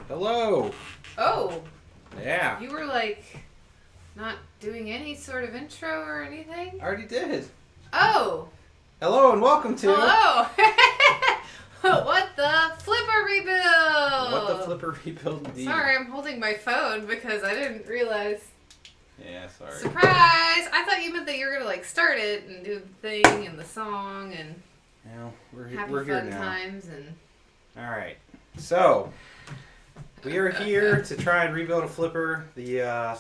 Hello. Oh. Yeah. You were like not doing any sort of intro or anything? I already did. Oh. Hello and welcome to... Hello. What the flipper rebuild? What the flipper rebuild indeed. Sorry, I'm holding my phone because I didn't realize. Yeah, sorry. Surprise! I thought you meant that you were going to like start it and do the thing and the song and Well, we're happy here fun now. times and... Alright. So, we are here to try and rebuild a flipper. The I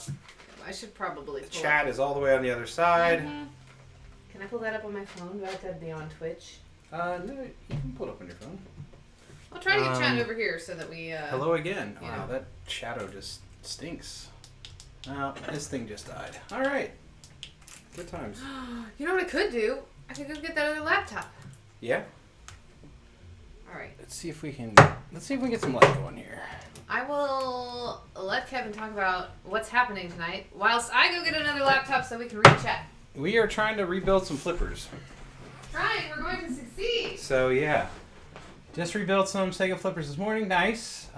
should probably pull chat is all the way on the other side. Mm-hmm. Can I pull that up on my phone? Do I have to be on Twitch? No, you can pull it up on your phone. I'll try to get chat over here so that we... Hello again. you Wow, know. that shadow just stinks. Oh, this thing just died. Alright. Good times. You know what I could do? I could go get that other laptop. Yeah? Alright. Let's see if we can get some light going here. I will let Kevin talk about what's happening tonight whilst I go get another laptop so we can read chat. We are trying to rebuild some flippers. Trying, we're going to succeed. So yeah, just rebuilt some Sega flippers this morning. Nice.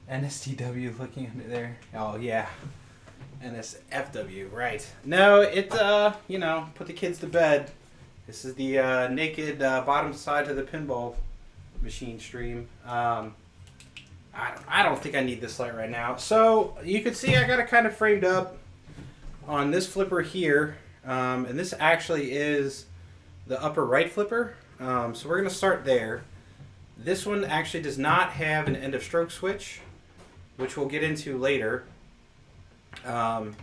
NSTW looking under there. Oh yeah, NSFW. Right. No, it put the kids to bed. This is the naked bottom side to the pinball machine stream. I don't think I need this light right now. So you can see I got it kind of framed up on this flipper here. And this actually is the upper right flipper. So we're going to start there. This one actually does not have an end of stroke switch, which we'll get into later. But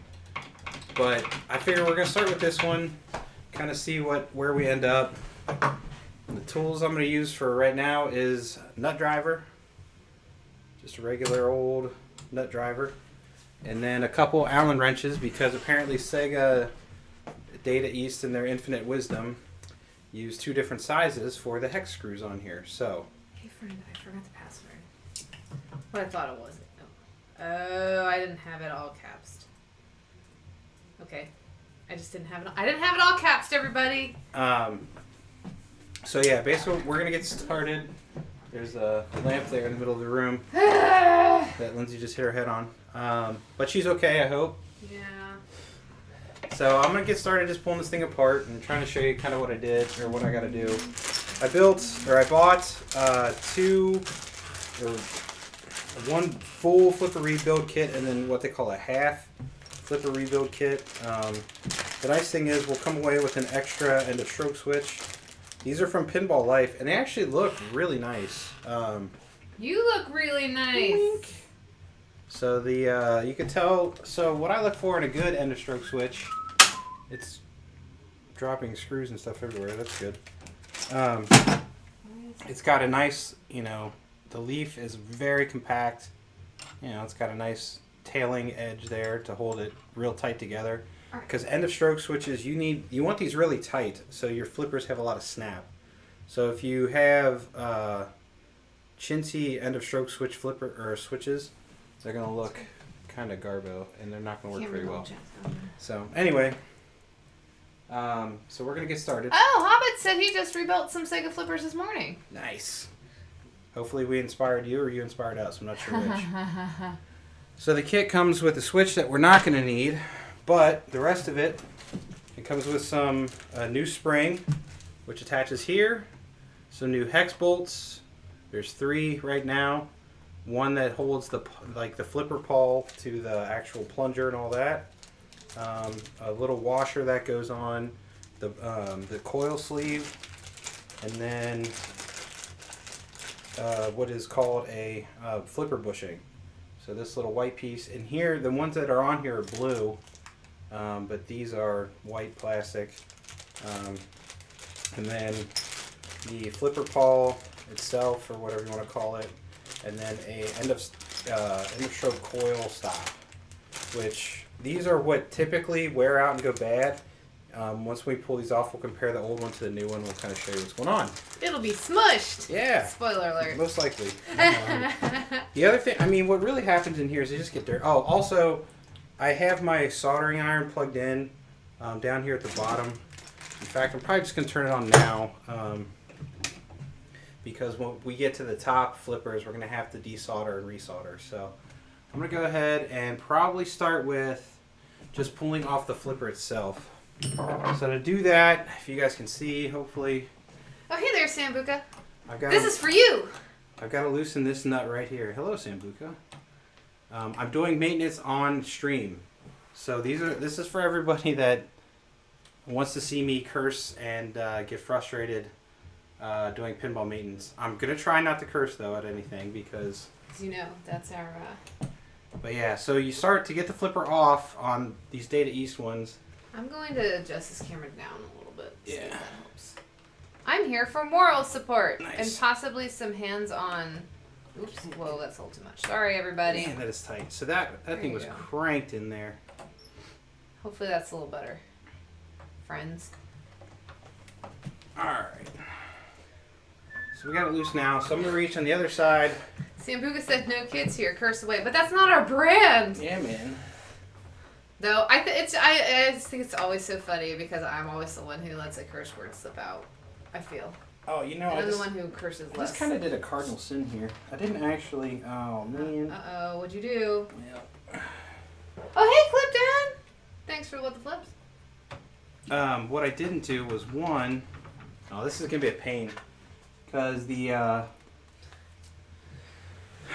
I figure we're going to start with this one, kind of see where we end up. The tools I'm going to use for right now is nut driver, just a regular old nut driver, and then a couple Allen wrenches because apparently Sega Data East in their infinite wisdom use two different sizes for the hex screws on here. So, Hey friend, I forgot the password. What I thought it was. Oh, I didn't have it all capsed. Okay. I just didn't have it. I didn't have it all capsed, everybody. So yeah, basically we're gonna get started. There's a lamp there in the middle of the room Yeah. that Lindsay just hit her head on. But she's okay, I hope. So I'm gonna get started just pulling this thing apart and trying to show you kind of what I did or what I gotta do. I bought one full flipper rebuild kit and then what they call a half flipper rebuild kit. The nice thing is we'll come away with an extra end of stroke switch. These are from Pinball Life and they actually look really nice. You look really nice. Wink. So the you can tell. So what I look for in a good end of stroke switch, it's dropping screws and stuff everywhere. That's good. It's got a nice, the leaf is very compact. It's got a nice tailing edge there to hold it real tight together. Because end of stroke switches, you want these really tight so your flippers have a lot of snap. So if you have chintzy end of stroke switch flipper or switches, they're gonna look kind of garbo and they're not gonna work very well. So anyway, So we're gonna get started. Oh, Hobbit said he just rebuilt some Sega flippers this morning. Nice. Hopefully we inspired you or you inspired us. I'm not sure which. So the kit comes with a switch that we're not going to need, but the rest of it comes with some new spring, which attaches here, some new hex bolts. There's 3 right now. One that holds the flipper pawl to the actual plunger and all that. A little washer that goes on the coil sleeve, and then what is called a flipper bushing. So this little white piece, and here the ones that are on here are blue, but these are white plastic. And then the flipper pawl itself, or whatever you want to call it, and then a end of stroke coil stop, which these are what typically wear out and go bad. Once we pull these off, we'll compare the old one to the new one. We'll kind of show you what's going on. It'll be smushed. Yeah. Spoiler alert. Most likely. The other thing, I mean, what really happens in here is they just get dirt. Oh, also, I have my soldering iron plugged in down here at the bottom. In fact, I'm probably just going to turn it on now because when we get to the top flippers, we're going to have to desolder and resolder. So I'm going to go ahead and probably start with just pulling off the flipper itself. So to do that, if you guys can see, hopefully. Oh, hey there, Sambuca. This is for you. I've got to loosen this nut right here. Hello, Sambuca. I'm doing maintenance on stream, so this is for everybody that wants to see me curse and get frustrated doing pinball maintenance. I'm gonna try not to curse though at anything because. As you know, that's our. But yeah, so you start to get the flipper off on these Data East ones. I'm going to adjust this camera down a little bit. Yeah. See if that helps. I'm here for moral support Nice. and possibly some hands-on. Oops! Whoa, that's a little too much. Sorry, everybody. Man, that is tight. So that thing was go. cranked in there. Hopefully that's a little better, friends. All right. So we got it loose now. So I'm gonna reach on the other side. Sambuca said no kids here, curse away, but that's not our brand. Yeah, man. Though I just think it's always so funny because I'm always the one who lets a curse word slip out. I feel. Oh, you know, I'm the one who curses I less. just kind of did a cardinal sin here. I didn't actually. Oh man. Uh-oh, what'd you do? Yeah. Oh, hey, Clipton! Thanks for what the flips. What I didn't do was one. Oh, this is gonna be a pain, because the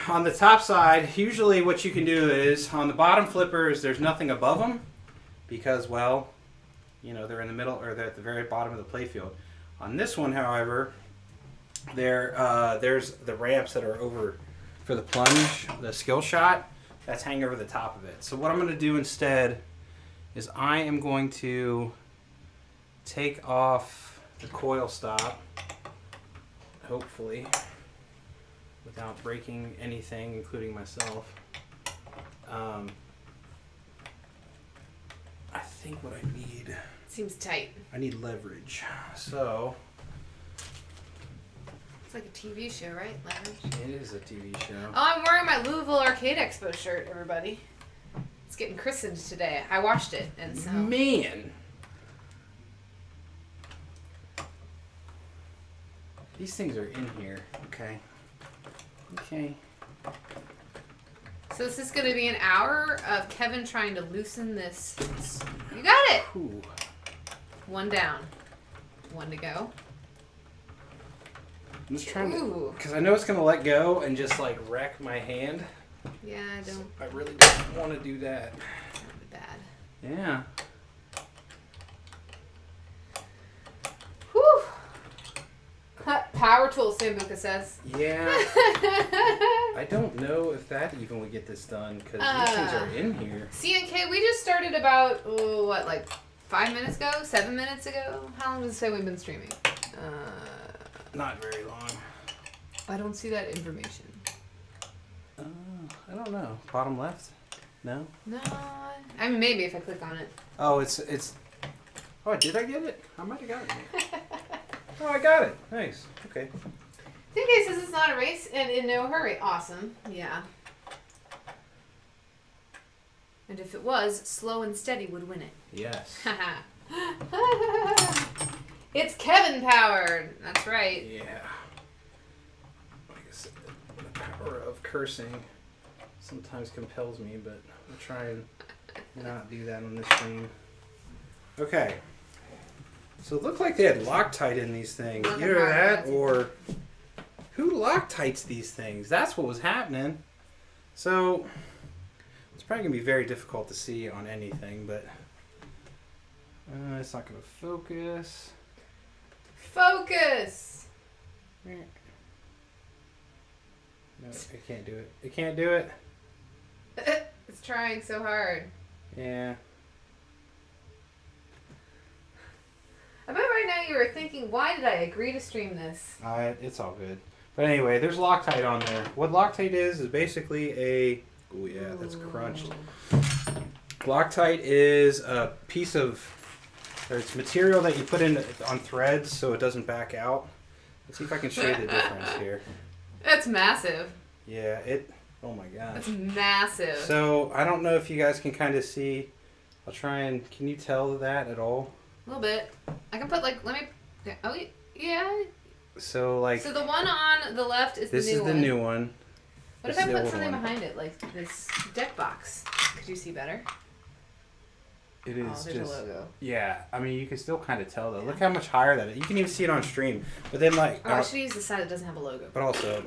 on the top side, usually what you can do is on the bottom flippers, there's nothing above them, because well, you know, they're in the middle or they're at the very bottom of the playfield. On this one, however, there's the ramps that are over for the plunge, the skill shot. That's hanging over the top of it. So what I'm going to do instead is I am going to take off the coil stop, hopefully, without breaking anything, including myself. I think what I need... Seems tight. I need leverage. So... It's like a TV show, right? Leverage. It is a TV show. Oh, I'm wearing my Louisville Arcade Expo shirt, everybody. It's getting christened today. I watched it, and so... Man! These things are in here. Okay. Okay. So this is going to be an hour of Kevin trying to loosen this. You got it! Ooh. One down. One to go. I'm just trying to... Ooh. Because I know it's going to let go and just, like, wreck my hand. Yeah, I don't... I really don't want to do that. That would be bad. Yeah. Whew! Power tool, Sambuca says. Yeah. I don't know if that even would get this done, because these things are in here. CNK, we just started about, like 5 minutes ago? 7 minutes ago? How long does it say we've been streaming? Not very long. I don't see that information. I don't know. Bottom left? No? No. I mean, maybe if I click on it. Oh, it's... Oh, did I get it? I might have got it. Oh, I got it. Nice. Okay. CNK says it's not a race and in no hurry. Awesome. Yeah. And if it was, slow and steady would win it. Yes. Haha. It's Kevin powered. That's right. Yeah. Like I said, the power of cursing sometimes compels me, but I'll try and not do that on this stream. Okay. So it looked like they had Loctite in these things. Either that or who Loctites these things? That's what was happening. So it's probably going to be very difficult to see on anything, but it's not going to focus. Focus! No, it can't do it. It can't do it. It's trying so hard. Yeah. I bet right now you were thinking, why did I agree to stream this? It's all good. But anyway, there's Loctite on there. What Loctite is basically a... Oh yeah, that's crunched. Loctite is a piece of... Or it's material that you put in on threads so it doesn't back out. Let's see if I can show you the difference here. That's massive. Yeah, it... Oh my gosh. That's massive. So, I don't know if you guys can kind of see... I'll try and... Can you tell that at all? A little bit. I can put like... Let me... Oh, yeah. So, like... So the one on the left is the new one. This is the new one. What if I put something behind it, like this deck box? Could you see better? It is there's just... a logo. Yeah, I mean, you can still kind of tell, though. Look how much higher that is. You can even see it on stream. But then, like... Oh, I should use the side that doesn't have a logo.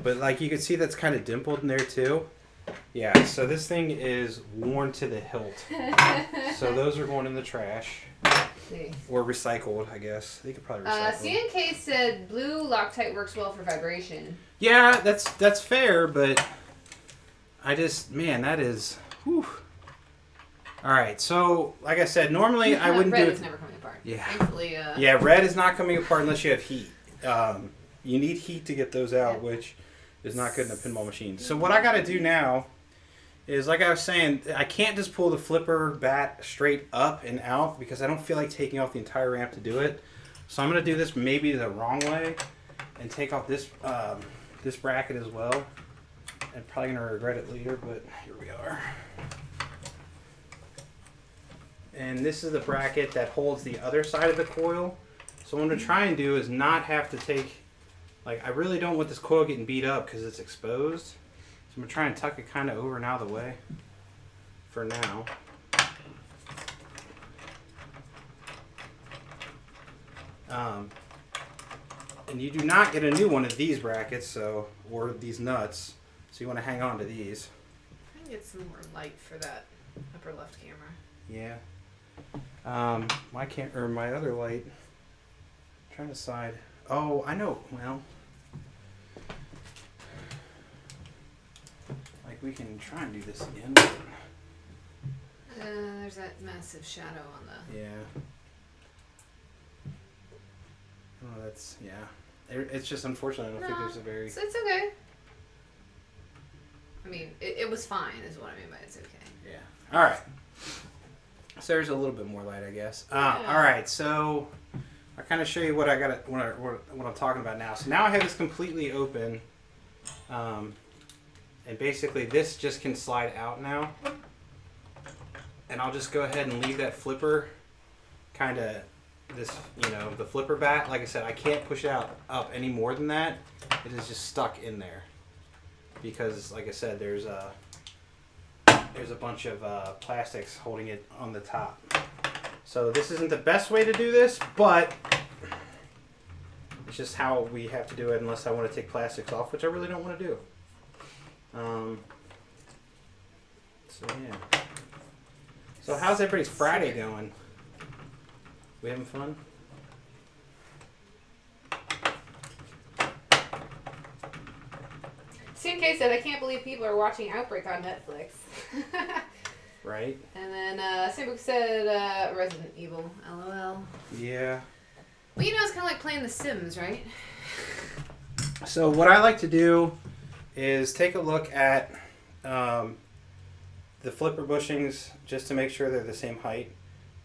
But, like, you can see that's kind of dimpled in there, too. Yeah, so this thing is worn to the hilt. So those are going in the trash. See. Or recycled, I guess. They could probably recycle them. CNK said blue Loctite works well for vibration. Yeah, that's fair, but I just... Man, that is... Whew. Alright, so, like I said, normally I wouldn't red do it... is never coming apart. Yeah. Thankfully, Yeah, red is not coming apart unless you have heat. You need heat to get those out, which is not good in a pinball machine. So what I got to do now is, like I was saying, I can't just pull the flipper bat straight up and out because I don't feel like taking off the entire ramp to do it. So I'm going to do this maybe the wrong way and take off this this bracket as well. I'm probably going to regret it later, but here we are. And this is the bracket that holds the other side of the coil. So what I'm going to try and do is not have to take... Like, I really don't want this coil getting beat up because it's exposed. So I'm going to try and tuck it kind of over and out of the way for now. And you do not get a new one of these brackets, or these nuts. So you want to hang on to these. I can get some more light for that upper left camera. Yeah. My other light. I'm trying to decide. Oh, I know. Well, like we can try and do this again. But... there's that massive shadow on the. Yeah. Oh, that's yeah. It's just unfortunate. I don't think there's a very. So it's okay. I mean, it was fine, is what I mean by it's okay. Yeah. All right. So there's a little bit more light, I guess. Yeah. All right. So I'll kind of show you what I got. What I'm talking about now. So now I have this completely open, and basically this just can slide out now. And I'll just go ahead and leave that flipper, kind of this, the flipper bat. Like I said, I can't push it out up any more than that. It is just stuck in there because, like I said, there's a bunch of plastics holding it on the top. So this isn't the best way to do this, but it's just how we have to do it unless I want to take plastics off, which I really don't want to do. So yeah. So how's everybody's Friday going? We having fun? CNK said, I can't believe people are watching Outbreak on Netflix. Right. And then Sambook said Resident Evil. LOL. Yeah. Well, it's kind of like playing The Sims, right? So what I like to do is take a look at the flipper bushings just to make sure they're the same height,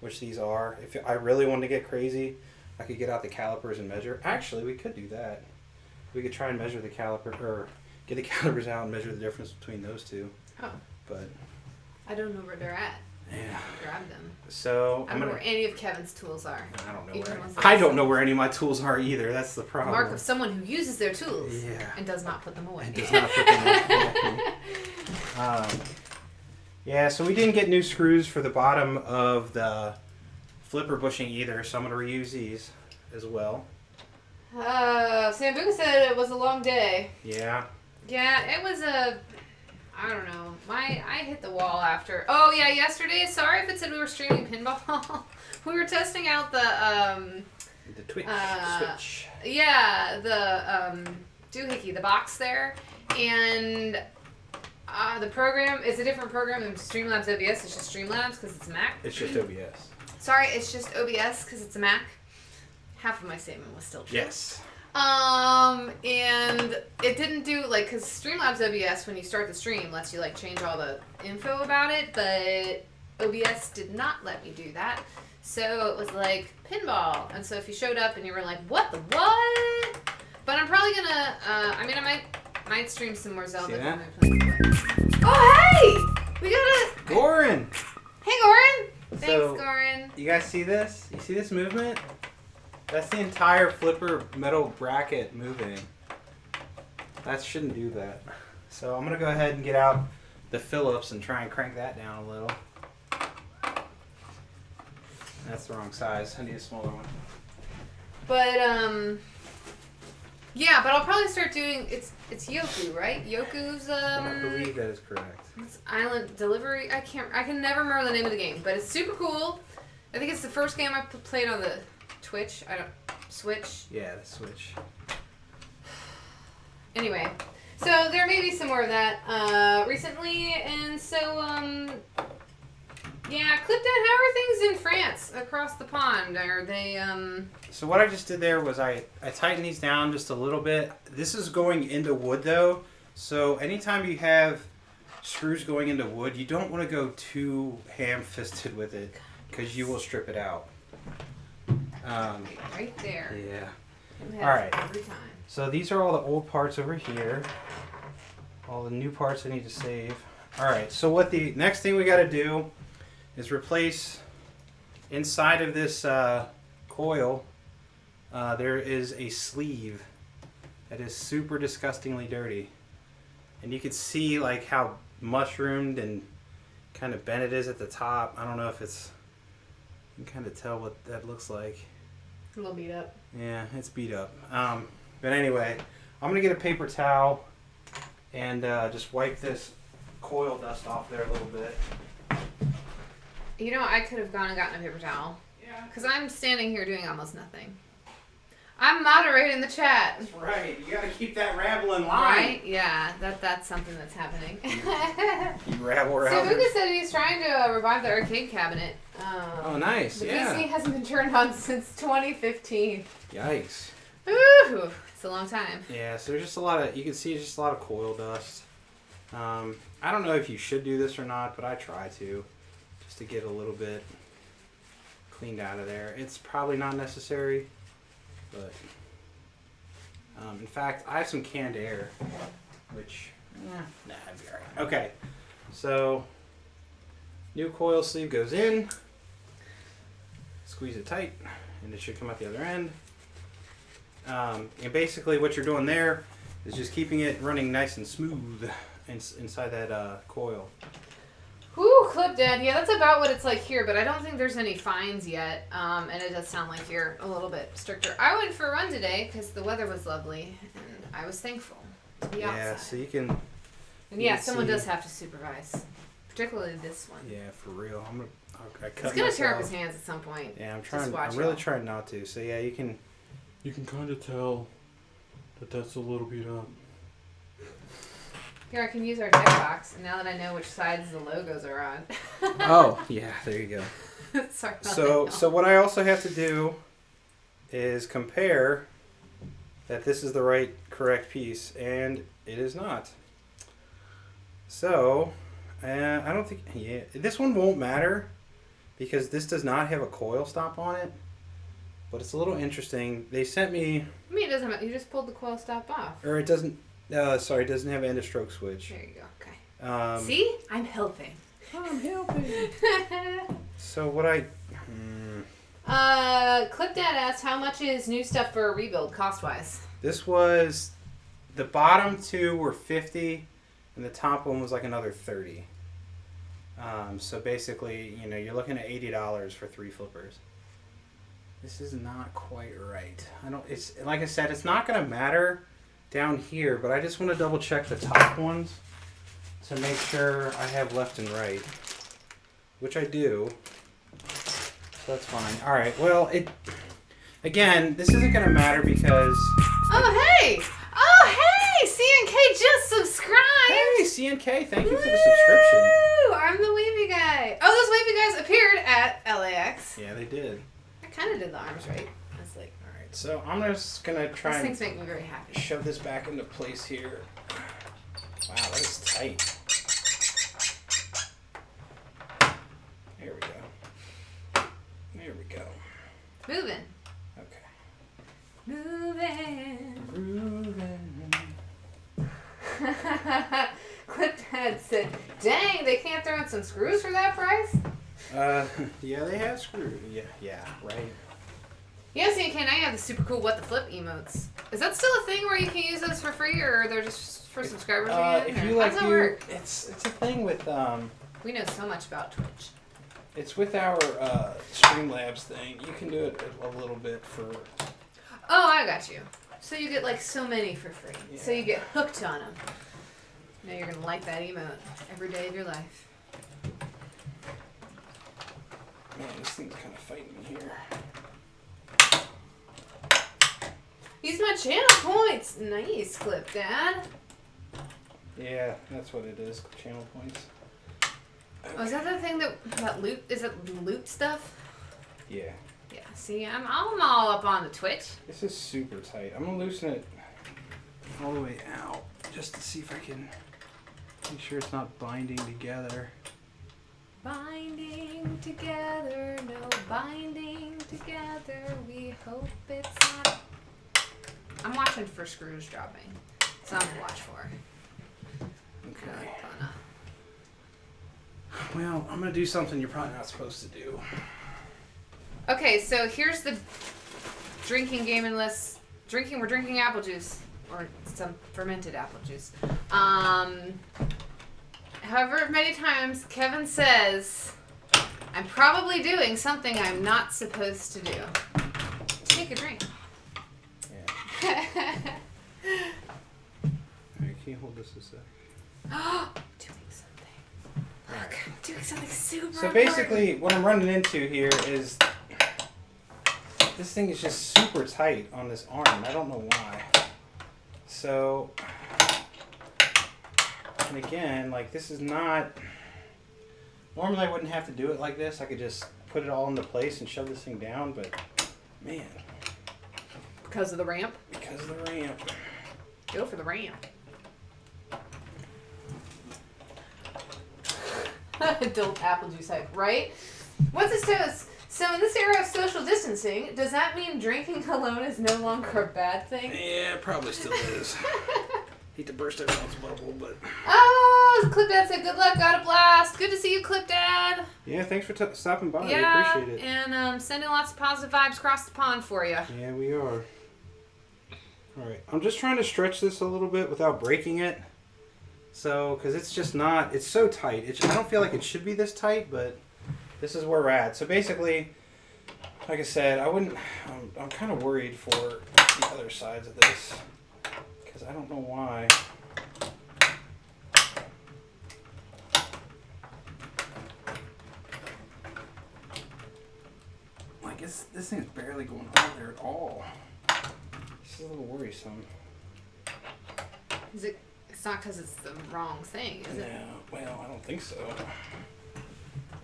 which these are. If I really wanted to get crazy, I could get out the calipers and measure. Actually, we could do that. We could try and measure the caliper, or get the calipers out and measure the difference between those two. Oh. But I don't know where they're at. Yeah. Grab them. So I don't know where any of Kevin's tools are. I don't know Even where. the ones that I don't know where any of my tools are either. That's the problem. Mark of someone who uses their tools. Yeah. And does not put them away. And does not put them away. Yeah, so we didn't get new screws for the bottom of the flipper bushing either, so I'm going to reuse these as well. Sambuca said it was a long day. Yeah. Yeah, it was I don't know. I hit the wall after. Oh yeah, yesterday. Sorry if it said we were streaming pinball. We were testing out the Twitch switch. Yeah, the doohickey, the box there, and the program is a different program than Streamlabs OBS. It's just Streamlabs because it's a Mac. It's just OBS. Sorry, it's just OBS because it's a Mac. Half of my statement was still true. Yes. And it didn't do, because Streamlabs OBS, when you start the stream, lets you, change all the info about it, but OBS did not let me do that. So it was pinball. And so if you showed up and you were like, what the what? But I'm probably gonna, I might stream some more Zelda. See that? Oh, hey! We got a... Goran! Hey, Goran! Thanks, So, Goran. You guys see this? You see this movement? That's the entire flipper metal bracket moving. That shouldn't do that. So I'm going to go ahead and get out the Phillips and try and crank that down a little. That's the wrong size. I need a smaller one. But, yeah, but I'll probably start doing, it's Yoku, right? Yoku's, I believe that is correct. It's Island Delivery. I can never remember the name of the game, but it's super cool. I think it's the first game I played on the Switch. Yeah, the Switch. Anyway, so there may be some more of that recently, and so yeah, Clipdown. How are things in France across the pond? Are they So what I just did there was I tightened these down just a little bit. This is going into wood though, so anytime you have screws going into wood, you don't want to go too ham-fisted with it because you will strip it out. Right there. Yeah. All right. Every time. So these are all the old parts over here. All the new parts I need to save. All right. So what the next thing we got to do is replace inside of this coil. There is a sleeve that is super disgustingly dirty, and you can see how mushroomed and kind of bent it is at the top. I don't know if it's. You can kind of tell what that looks like. A little beat up. Yeah, it's beat up. But anyway, I'm going to get a paper towel and just wipe this coil dust off there a little bit. You know, I could have gone and gotten a paper towel. Yeah. Because I'm standing here doing almost nothing. I'm moderating the chat. That's right. You got to keep that rabble in line. Right? Yeah, that's something that's happening. You rabble around. So Luca said he's trying to revive the arcade cabinet. Oh, nice. The Yeah. PC hasn't been turned on since 2015. Yikes. Ooh, it's a long time. Yeah, so there's just a lot of, you can see just a lot of coil dust. I don't know if you should do this or not, but I try to, just to get a little bit cleaned out of there. It's probably not necessary, but in fact, I have some canned air, which, nah, I'd be alright. Okay, so new coil sleeve goes in, squeeze it tight, and it should come out the other end. And basically what you're doing there is just keeping it running nice and smooth inside that coil. Whew, clip dead. Yeah, that's about what it's like here, but I don't think there's any fines yet. And it does sound like you're a little bit stricter. I went for a run today because the weather was lovely, and I was thankful to be outside. Yeah, so you can... And yeah, can someone see- does have to supervise, particularly this one. Yeah, for real. I cut He's gonna tear up myself. his hands at some point. Yeah, I'm Just trying. watch I'm really out. trying not to. So yeah, you can kind of tell that that's a little beat up. Here, I can use our deck box, and now that I know which sides the logos are on. Oh yeah, there you go. Sorry about So that. what I also have to do is compare that this is the right correct piece, and it is not. So I don't think this one won't matter because this does not have a coil stop on it. But it's a little interesting. They sent me, I mean, it doesn't matter. You just pulled the coil stop off. or it doesn't. Sorry, it doesn't have an end of stroke switch. There you go. Okay. Um, See? I'm helping. I'm helping. So what Clip Dad asked, how much is new stuff for a rebuild cost-wise? This was, the bottom two were 50 and the top one was like another 30. So basically, you know, you're looking at $80 for 3 flippers. This is not quite right. It's like I said, it's not going to matter down here, but I just want to double check the top ones to make sure I have left and right, which I do. So that's fine. All right. Well, again, this isn't going to matter because. Oh hey! CNK just subscribed. Hey CNK, thank you for the subscription. Woo! I'm the wavy guy. Oh, those wavy guys appeared at LAX. Yeah, they did. I kind of did the arms right. I was like, all right. So I'm just gonna try. These things make me very happy. Shove this back into place here. Wow, that is tight. There we go. There we go. Moving. Okay. Moving. Grooving. Clip Dad said, dang, they can't throw in some screws for that price? Yeah, they have screws. Yeah, right. Yeah, CNK, now you have the super cool What the Flip emotes. Is that still a thing where you can use those for free, or they're just for subscribers again? If you how does that work? It's a thing with We know so much about Twitch. It's with our Streamlabs thing. You can do it a little bit for. Oh, I got you. So you get like so many for free. Yeah. So you get hooked on them. Now you're gonna like that emote every day of your life. Man, this thing's kind of fighting me here. Use my channel points. Nice, Clip Dad. Yeah, that's what it is. Channel points. Oh, is that the thing that loot? Is it loot stuff? Yeah. Yeah. See, I'm all up on the Twitch. This is super tight. I'm gonna loosen it all the way out just to see if I can make sure it's not binding together. Binding together, no binding together. We hope it's not. I'm watching for screws dropping. Something to watch for. Okay. Kinda. Well, I'm gonna do something you're probably not supposed to do. Okay, so here's the drinking game unless we're drinking apple juice or some fermented apple juice. However many times Kevin says I'm probably doing something I'm not supposed to do. Take a drink. Yeah. Alright, can you hold this a sec? Doing something. Look, I'm doing something super So important. basically, what I'm running into here is this thing is just super tight on this arm. I don't know why. So, and again, like this is not. Normally, I wouldn't have to do it like this. I could just put it all into place and shove this thing down. But man, Because of the ramp? because of the ramp. Go for the ramp. Adult apple juice hype, right? What's this toast? So in this era of social distancing, does that mean drinking alone is no longer a bad thing? Yeah, it probably still is. Hate to burst everyone's bubble, but Oh, Clip Dad said good luck, got a blast. Good to see you, Clip Dad. yeah, thanks for stopping by. Yeah, I appreciate it. and sending lots of positive vibes across the pond for you. Yeah, we are. All right, I'm just trying to stretch this a little bit without breaking it. So, because it's just not, it's so tight. I don't feel like it should be this tight, but this is where we're at. So basically, like I said, I'm kind of worried for the other sides of this. Because I don't know why. Like, this thing's barely going on there at all. This is a little worrisome. Is it? It's not because it's the wrong thing, is it? No, well, I don't think so.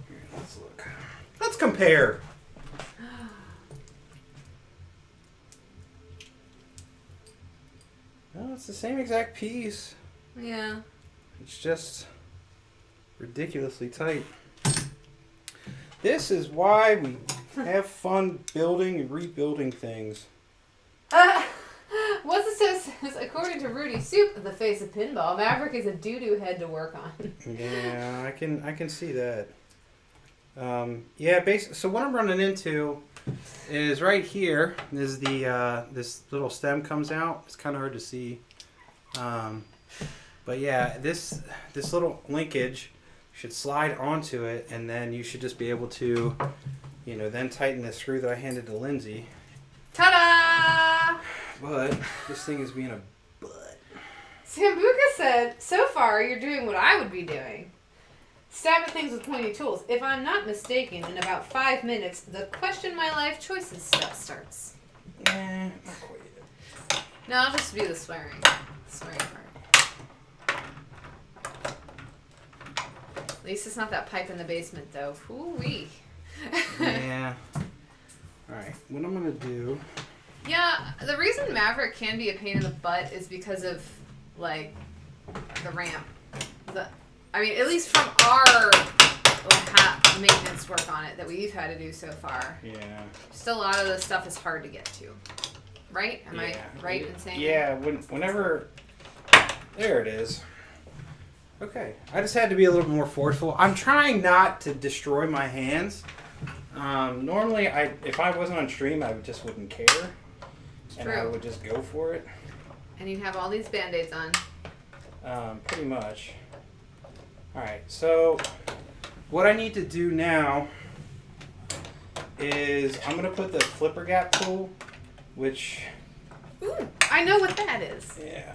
Here, let's look. Let's compare. No, it's the same exact piece. Yeah. It's just ridiculously tight. This is why we have fun building and rebuilding things. What's it says? says, according to Rudy Soup, the face of pinball, Maverick is a doo-doo head to work on. Yeah, I can see that. So what I'm running into is right here is the this little stem comes out. It's kind of hard to see. But yeah, this little linkage should slide onto it, and then you should just be able to, then tighten the screw that I handed to Lindsay. Ta-da! But this thing is being a butt. Sambuca said, so far you're doing what I would be doing. Stab at things with pointy tools. If I'm not mistaken, in about 5 minutes, the question my life choices step starts. Not quite yet. No, I'll just do the swearing. Swearing part. At least it's not that pipe in the basement, though. Ooh-wee. Yeah. Alright, what I'm going to do... Yeah, the reason Maverick can be a pain in the butt is because of, like, the ramp. At least from our maintenance work on it that we've had to do so far. Yeah. Just a lot of the stuff is hard to get to. Right? Am I right in saying that? Yeah, whenever... There it is. Okay. I just had to be a little more forceful. I'm trying not to destroy my hands. Normally, if I wasn't on stream, I just wouldn't care. And I would just go for it. And you have all these Band-Aids on. Pretty much. Alright, so what I need to do now is I'm going to put the flipper gap tool, which... Ooh, I know what that is. Yeah.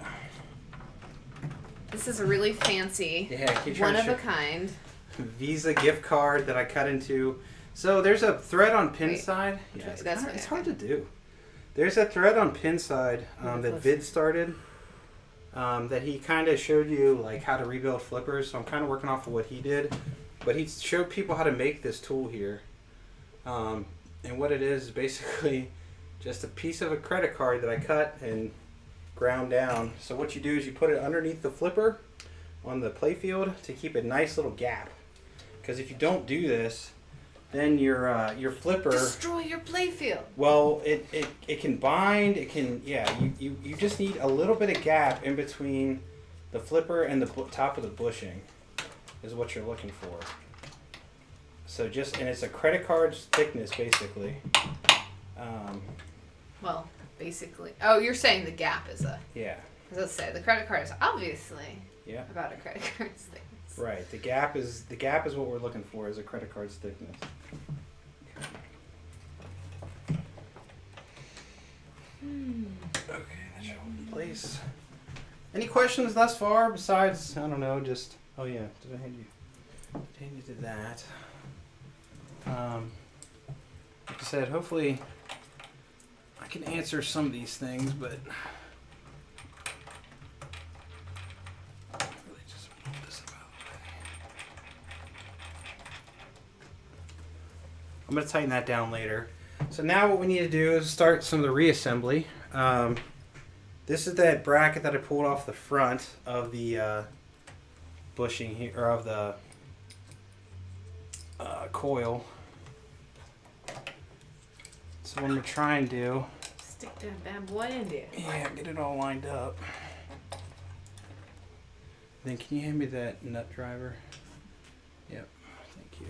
This is a really fancy, one of a kind Visa gift card that I cut into. So there's a thread on pin side. Yeah, it's hard to do. There's a thread on pin side that Vid started that he kind of showed you like how to rebuild flippers. So I'm kind of working off of what he did. But he showed people how to make this tool here. And what it is basically just a piece of a credit card that I cut and ground down. So what you do is you put it underneath the flipper on the playfield to keep a nice little gap. Because if you don't do this, then your flipper destroy your playfield. Well, it can bind. It can you just need a little bit of gap in between the flipper and the top of the bushing, is what you're looking for. So and it's a credit card's thickness basically. Well, basically. Oh, you're saying the gap is a... Yeah. Let's say the credit card is obviously about a credit card's thickness. Right. The gap is what we're looking for, is a credit card's thickness. Okay, that should hold in place. Any questions thus far besides, I don't know, just... Oh yeah, did I hand you that? Like I said, hopefully I can answer some of these things, but really just move this out of the way. I'm going to tighten that down later. So now what we need to do is start some of the reassembly. This is that bracket that I pulled off the front of the bushing here, or of the coil. So what I'm going to try and do... Stick that bad boy in there. Yeah, get it all lined up. Then can you hand me that nut driver? Yep, thank you.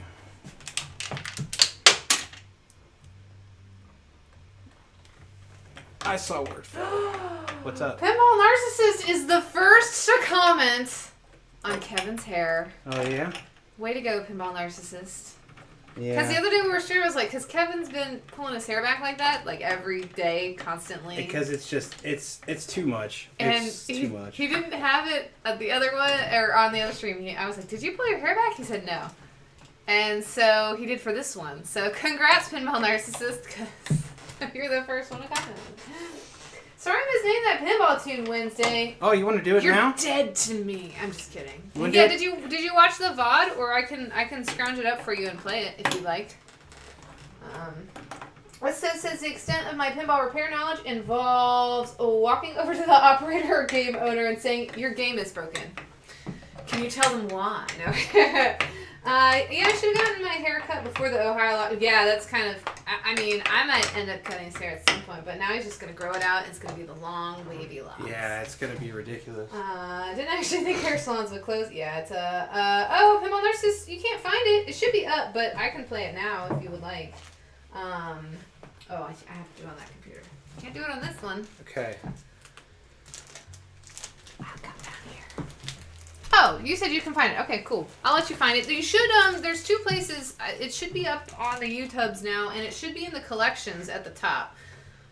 I saw where it fell. What's up? Pinball Narcissist is the first to comment on Kevin's hair. Oh, yeah? Way to go, Pinball Narcissist. Yeah. Because the other day we were streaming, I was like, because Kevin's been pulling his hair back like that, like every day, constantly. Because it's just, it's too much. And it's too much. He didn't have it at the other one, or on the other stream. I was like, did you pull your hair back? He said no. And so he did for this one. So congrats, Pinball Narcissist, because you're the first one to comment. Sorry I misnamed that pinball tune Wednesday. Oh, you want to do it now? You're dead to me. I'm just kidding. Yeah, did you watch the VOD, or I can scrounge it up for you and play it if you liked. It says the extent of my pinball repair knowledge involves walking over to the operator or game owner and saying your game is broken. Can you tell them why? No. I should have gotten my hair cut before the Ohio law. Yeah, that's kind of... I mean, I might end up cutting his hair at some point, but now he's just going to grow it out. It's going to be the long, wavy locks. Yeah, it's going to be ridiculous. I didn't actually think hair salons would close. Yeah, it's oh, Pinball Nurses, you can't find it. It should be up, but I can play it now if you would like. Oh, I have to do it on that computer. Can't do it on this one. Okay. I'll come down here. Oh, you said you can find it. Okay, cool. I'll let you find it. You should, there's 2 places. It should be up on the YouTubes now, and it should be in the collections at the top.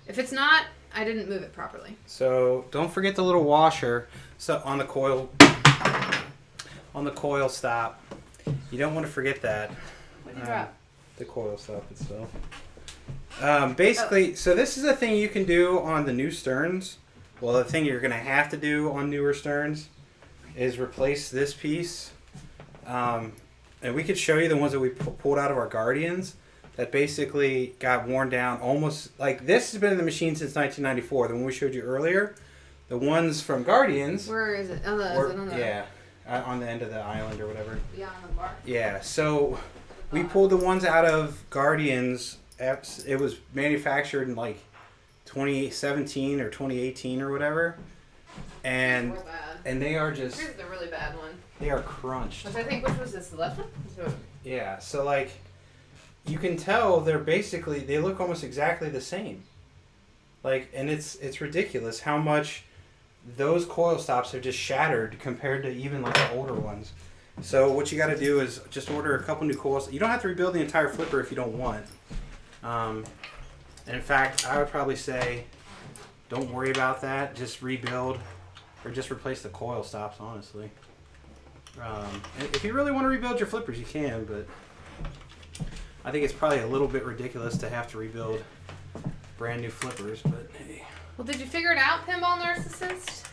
If it's not, I didn't move it properly. So don't forget the little washer on the coil stop. You don't want to forget that. What did you drop? The coil stop itself. Basically, so this is a thing you can do on the new Sterns. Well, the thing you're going to have to do on newer Sterns is replace this piece. And we could show you the ones that we pulled out of our Guardians that basically got worn down almost, like this has been in the machine since 1994. The one we showed you earlier, the ones from Guardians. Where is it? On the on the end of the island or whatever. Beyond the bar. Yeah, so we pulled the ones out of Guardians. It was manufactured in like 2017 or 2018 or whatever. And they are just... Here's the really bad one. They are crunched. Which was this? The left one? Yeah, so like, you can tell they're basically, they look almost exactly the same. Like, and it's ridiculous how much those coil stops have just shattered compared to even like the older ones. So what you got to do is just order a couple new coils. You don't have to rebuild the entire flipper if you don't want. And in fact, I would probably say don't worry about that. Just rebuild or just replace the coil stops, honestly. And if you really want to rebuild your flippers, you can, but I think it's probably a little bit ridiculous to have to rebuild brand new flippers, but hey. Well, did you figure it out, Pinball Narcissist?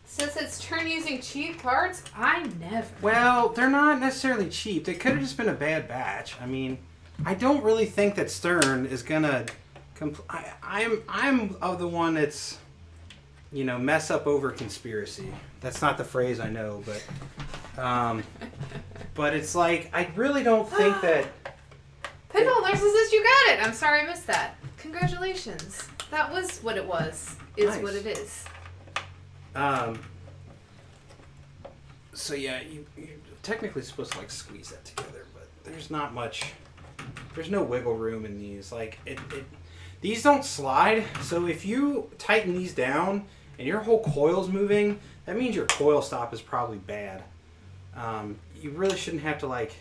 Says it's turn using cheap parts? I never. Well, they're not necessarily cheap. They could have just been a bad batch. I mean, I don't really think that Stern is gonna. I'm of the one that's, mess up over conspiracy. That's not the phrase I know, but it's like I really don't think that. Pinball Narcissist, you got it. I'm sorry I missed that. Congratulations. That was what it was. Is nice. What it is. So yeah, you're technically supposed to like squeeze that together, but there's not much. There's no wiggle room in these. Like these don't slide. So if you tighten these down and your whole coil's moving, that means your coil stop is probably bad. You really shouldn't have to like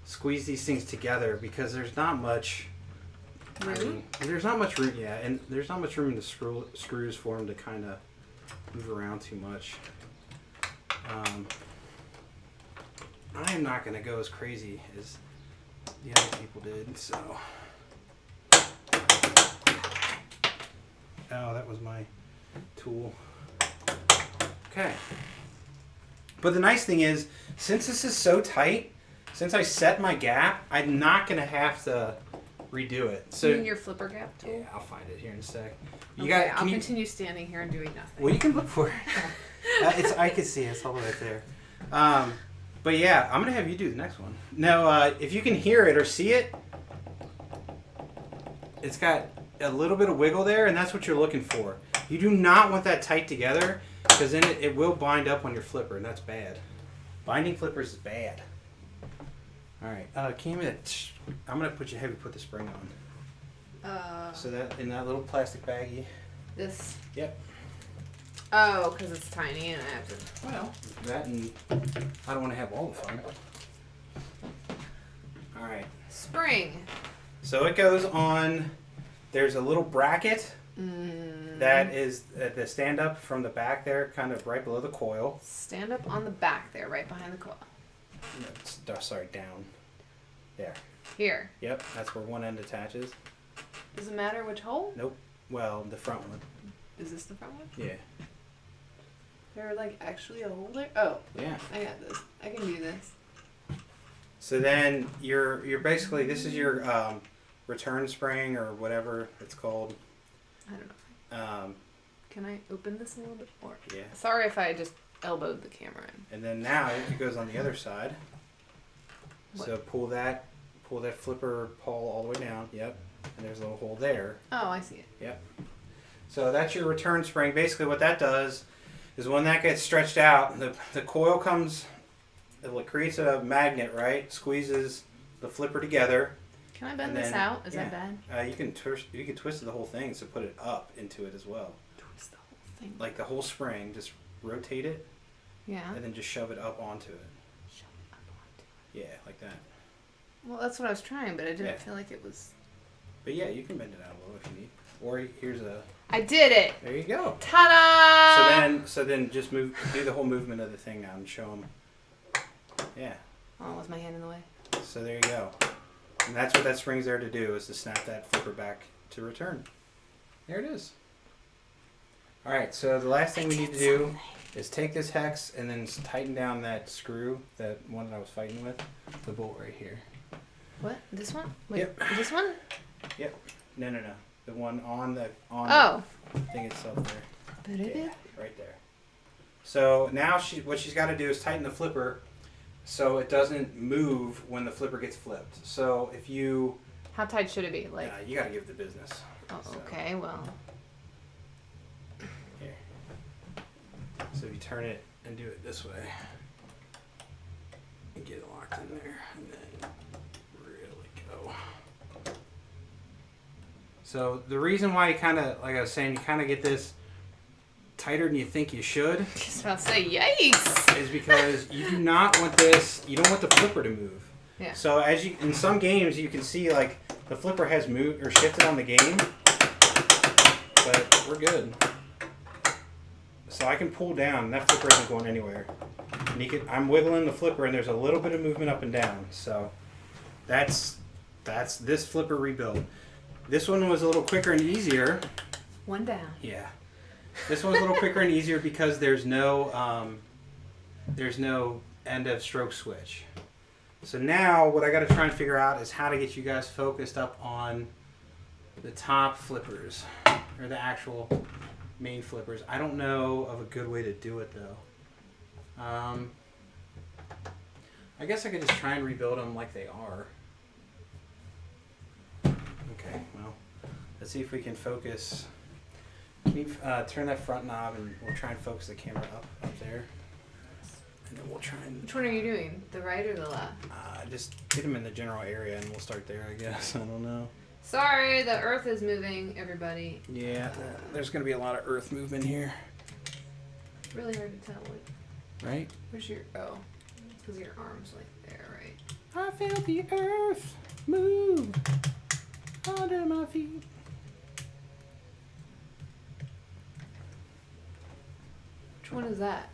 squeeze these things together because there's not much. Room? There's not much room, yeah, and there's not much room in the screws for them to kind of move around too much. I am not going to go as crazy as the other people did, so. Oh, that was my tool. Okay. But the nice thing is, since this is so tight, since I set my gap, I'm not going to have to redo it. So you mean your flipper gap tool? Yeah, I'll find it here in a sec. I'll continue standing here and doing nothing. Well, you can look for it. I can see it. It's all right there. But yeah, I'm going to have you do the next one. Now, if you can hear it or see it, it's got a little bit of wiggle there, and that's what you're looking for. You do not want that tight together, because then it will bind up on your flipper, and that's bad. Binding flippers is bad. All right, Cam, I'm going to have you put the spring on. So that in that little plastic baggie. This? Yep. Oh, because it's tiny and I have to... Well, that and I don't want to have all the fun. All right. Spring. So it goes on, there's a little bracket that is the stand up from the back there, kind of right below the coil. Stand up on the back there, right behind the coil. No, sorry, down. There. Here. Yep, that's where one end attaches. Does it matter which hole? Nope. Well, the front one. Is this the front one? Yeah. There's like actually a hole there? Oh. Yeah. I got this. I can do this. So then you're basically, this is your return spring or whatever it's called. I don't know. Can I open this a little bit more? Yeah. Sorry if I just elbowed the camera in. And then now it goes on the other side. What? So pull that flipper pawl all the way down. Yep. And there's a little hole there. Oh, I see it. Yep. So that's your return spring. Basically what that does is when that gets stretched out, the coil comes, it creates a magnet, right? Squeezes the flipper together. Can I bend this out? Is that bad? You can twist the whole thing to put it up into it as well. Twist the whole thing. Like the whole spring, just rotate it. Yeah. And then just shove it up onto it. Shove it up onto it. Yeah, like that. Well, that's what I was trying, but I didn't feel like it was... But yeah, you can bend it out a little if you need. Or here's a... I did it! There you go. Ta-da! So then just do the whole movement of the thing now and show them. Yeah. Oh, was my hand in the way? So there you go. And that's what that spring's there to do, is to snap that flipper back to return. There it is. Alright, so the last thing we need to do is take this hex and then tighten down that screw, that one that I was fighting with, the bolt right here. What? This one? Wait, Yep. This one? Yep. No. The one on the thing itself there. Yeah, right there. So now what she's got to do is tighten the flipper so it doesn't move when the flipper gets flipped. So if you... How tight should it be? Like, you got to give the business. oh, So, okay, well. here. So if you turn it and do it this way, and get it locked in there, and then really go. So the reason why you kind of, like I was saying, you kind of get this tighter than you think you should. Just about to say, yikes! Is because you do not want this, you don't want the flipper to move. Yeah. So as you, in some games you can see like the flipper has moved or shifted on the game, but we're good. So I can pull down, and that flipper isn't going anywhere. And I'm wiggling the flipper and there's a little bit of movement up and down. So that's this flipper rebuild. This one was a little quicker and easier. One down. Yeah. This one's a little quicker and easier because there's no end of stroke switch. So now what I got to try and figure out is how to get you guys focused up on the top flippers, or the actual main flippers. I don't know of a good way to do it though. I guess I could just try and rebuild them like they are. Okay, well, let's see if we can focus. Can you turn that front knob and we'll try and focus the camera up there. And then we'll try and... Which one are you doing? The right or the left? Just get them in the general area and we'll start there, I guess. I don't know. Sorry, the earth is moving, everybody. Yeah, there's going to be a lot of earth movement here. Really hard to tell. Like, right? where's your... Oh, it's because your arm's like there, right? I feel the earth move under my feet. Which one is that?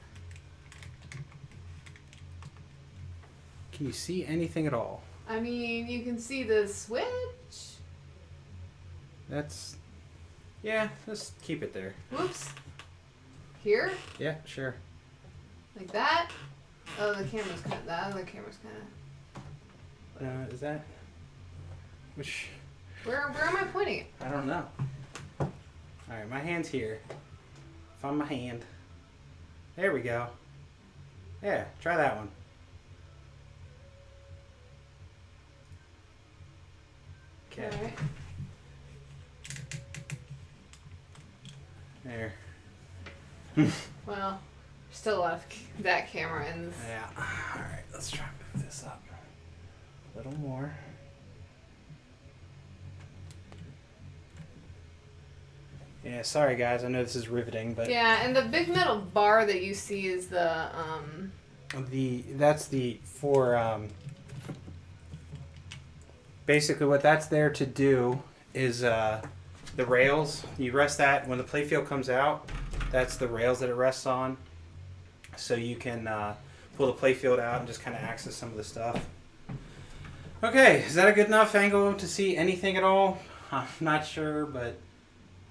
Can you see anything at all? I mean, you can see the switch. That's... Yeah, just keep it there. Whoops. Here? Yeah, sure. Like that? Oh, the camera's kind of... The other camera's kind of... Is that... Which... Where am I pointing it? I don't know. Alright, my hand's here. Find my hand. There we go. Yeah, try that one. Okay. Alright. There. Well, still a lot of that camera in this. Yeah. Alright, let's try and move this up a little more. Yeah, sorry guys, I know this is riveting, but Yeah, and the big metal bar that you see is the that's for basically what that's there to do is the rails. You rest that when the playfield comes out. That's the rails that it rests on, so you can pull the playfield out and just kind of access some of the stuff. Okay, is that a good enough angle to see anything at all? I'm not sure, but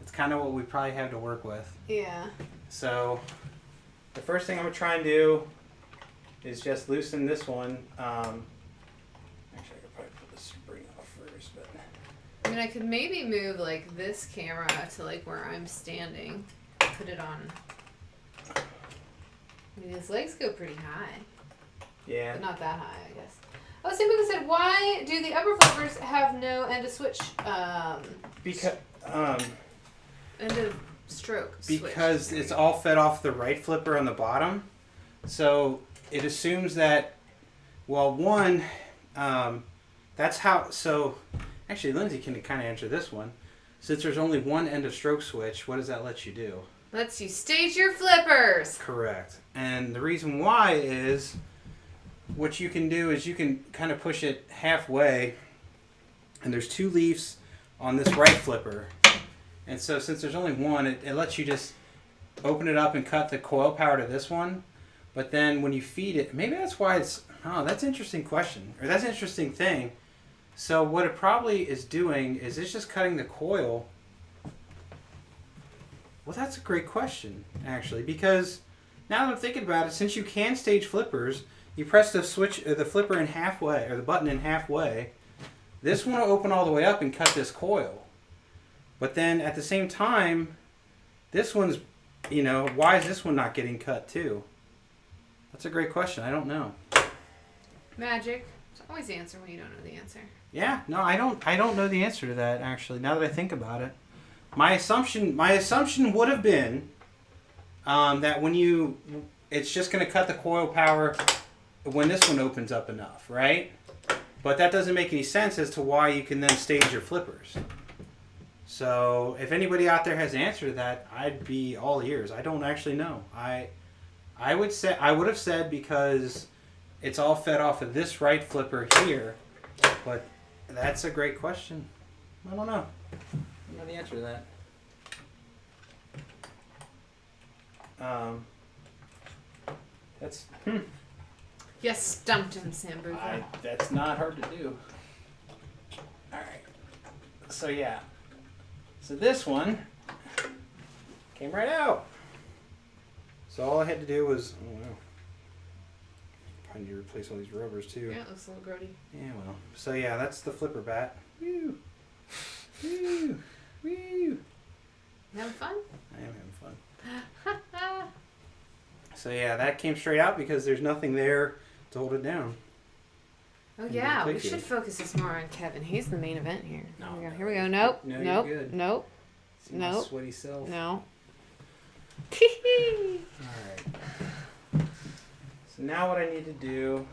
it's kind of what we probably have to work with. Yeah. So the first thing I'm going to try and do is just loosen this one. Actually, I could probably put the spring off first, but... I mean, I could maybe move, like, this camera to, like, where I'm standing. Put it on I mean, his legs go pretty high. Yeah. But not that high, I guess. Oh, Sambuca said, why do the upper flippers have no end of switch? Because End of stroke. because switch. it's all fed off the right flipper on the bottom, so it assumes that. Well, one, that's how. So, actually, Lindsay can kind of answer this one. Since there's only one end of stroke switch, what does that let you do? Lets you stage your flippers. Correct. And the reason why is what you can do is you can kind of push it halfway, and there's 2 leaves on this right flipper. And so since there's only one, it lets you just open it up and cut the coil power to this one. But then when you feed it, maybe that's why it's, oh, that's an interesting question. Or that's an interesting thing. So what it probably is doing is it's just cutting the coil. Well, that's a great question, actually, because now that I'm thinking about it, since you can stage flippers, you press the switch, or the flipper in halfway, or the button in halfway. This one will open all the way up and cut this coil. But then at the same time, this one's, why is this one not getting cut too? That's a great question. I don't know. Magic. It's always the answer when you don't know the answer. Yeah, no, I don't know the answer to that, actually, now that I think about it. My assumption would have been that it's just going to cut the coil power when this one opens up enough, right? But that doesn't make any sense as to why you can then stage your flippers. So if anybody out there has an answer to that, I'd be all ears. I don't actually know. I would have said because it's all fed off of this right flipper here, but that's a great question. I don't know. I don't know the answer to that. That's You stumped him, Sambuca. that's not hard to do. All right. So yeah. So this one came right out. So all I had to do was, oh wow. Probably need to replace all these rubbers too. Yeah, it looks a little grody. Yeah, well. So yeah, that's the flipper bat. Woo! Woo! Woo! You having fun? I am having fun. So yeah, that came straight out because there's nothing there to hold it down. Oh yeah, we should focus this more on Kevin. He's the main event here. No, Here we go. Nope. No, nope. you're good. Nope. See my Nope. sweaty self. No. Alright. So now what I need to do,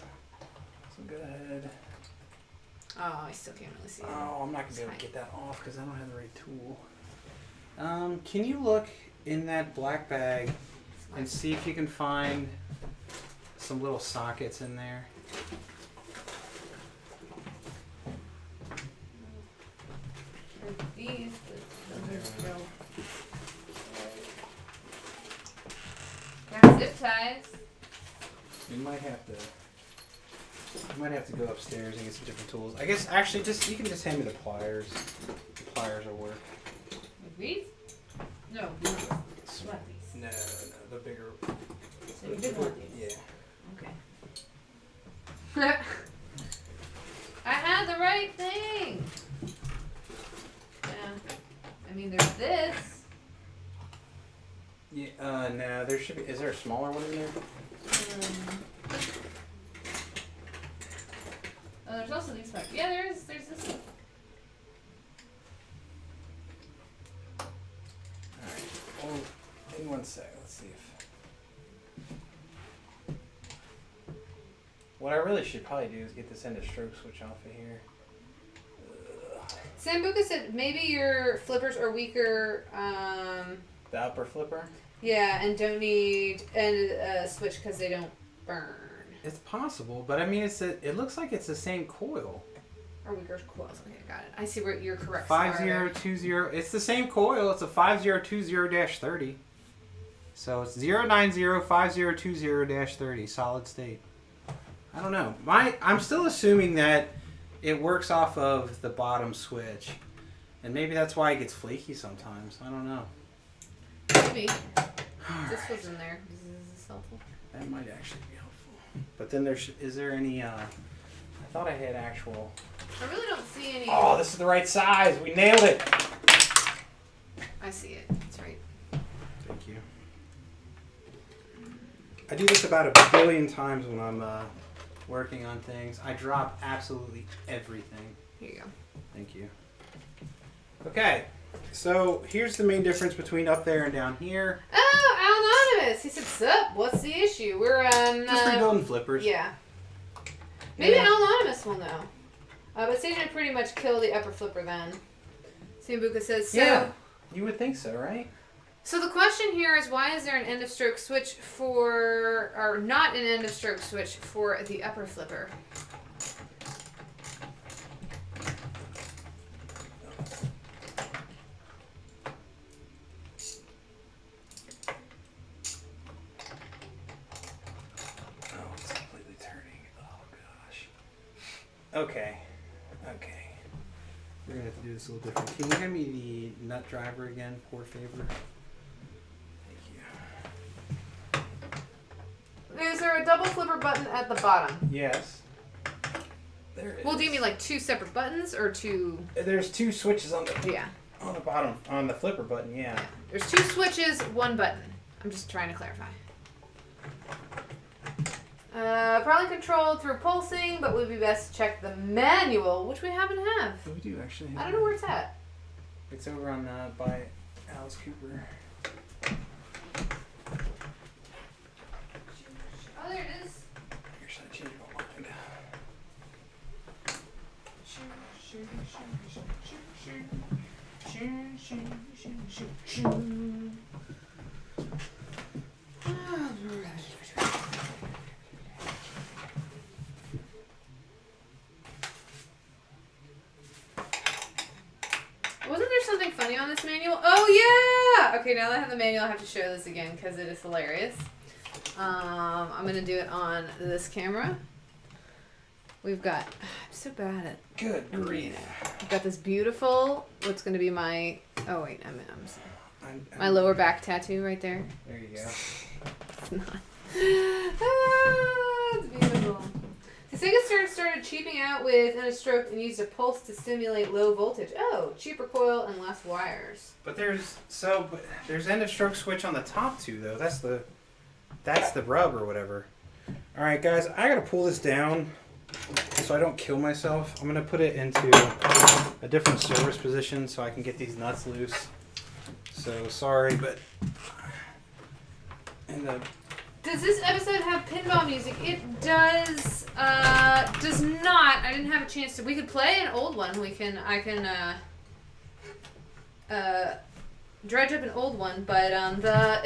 so go ahead. Oh, I still can't really see it. Oh, I'm not going to be able to get that off because I don't have the right tool. Can you look in that black bag and see if you can find some little sockets in there? These, got zip ties. You might have to go upstairs and get some different tools. I guess actually you can just hand me the pliers. The pliers will work. Like these? No, these. You want these? No, the bigger. So you did want these? Yeah. Okay. I had the right thing. Yeah. I mean, there's this. Yeah. No, there should be. Is there a smaller one in there? Oh, there's also these parts. Yeah, there's this one. Alright. Well, in one sec. Let's see if. What I really should probably do is get this end of stroke switch off of here. Sambuca said maybe your flippers are weaker. The upper flipper? Yeah, and don't need a switch because they don't burn. It's possible, but I mean, it looks like it's the same coil. Or weaker coils. Okay, got it. I see where you're correct. 5020. It's the same coil. It's a 5020-30. So it's 0905020-30 solid state. I don't know. I'm still assuming that it works off of the bottom switch, and maybe that's why it gets flaky sometimes. I don't know. Maybe. This was in there. Is this helpful? That might actually be helpful. But then is there any? I thought I had actual. I really don't see any. Oh, this is the right size. We nailed it. I see it. It's right. Thank you. I do this about a billion times when I'm working on things. I drop absolutely everything. Here you go. Thank you. Okay, so here's the main difference between up there and down here. Oh, Anonymous! He said, "Sup? What's the issue? We're on." Just rebuilding flippers. Yeah. Maybe Yeah. Anonymous will know. But Sage pretty much kill the upper flipper then. Sambuca says so. Yeah, you would think so, right? So the question here is, why is there an end of stroke switch for, or not an end of stroke switch for the upper flipper? Oh, it's completely turning. Oh gosh. Okay. We're gonna have to do this a little different. Can you hand me the nut driver again, poor favor? Thank you. Is there a double flipper button at the bottom? Yes. There it is. Well, do you mean like two separate buttons or two? There's two switches on the Yeah. on the bottom on the flipper button. Yeah. There's two switches, one button. I'm just trying to clarify. Probably controlled through pulsing, but would be best to check the manual, which we happen to have. We do actually. I don't know where it's at. It's over on by Alice Cooper. Oh, there it is. Here, should I change my mind? Wasn't there something funny on this manual? Oh, yeah! Okay, now that I have the manual, I have to show this again because it is hilarious. I'm going to do it on this camera. We've got... I'm so bad at... Good grief. We've got this beautiful... What's going to be my... Oh, wait. My lower back tattoo right there. There you go. It's not. Ah, it's beautiful. The Sega started cheaping out with in a stroke and used a pulse to stimulate low voltage. Oh, cheaper coil and less wires. But there's end of stroke switch on the top too though. That's the rub or whatever. All right, guys, I gotta pull this down so I don't kill myself. I'm gonna put it into a different service position so I can get these nuts loose. So sorry, but Does this episode have pinball music? It does. Does not. I didn't have a chance to. We could play an old one. I can dredge up an old one. But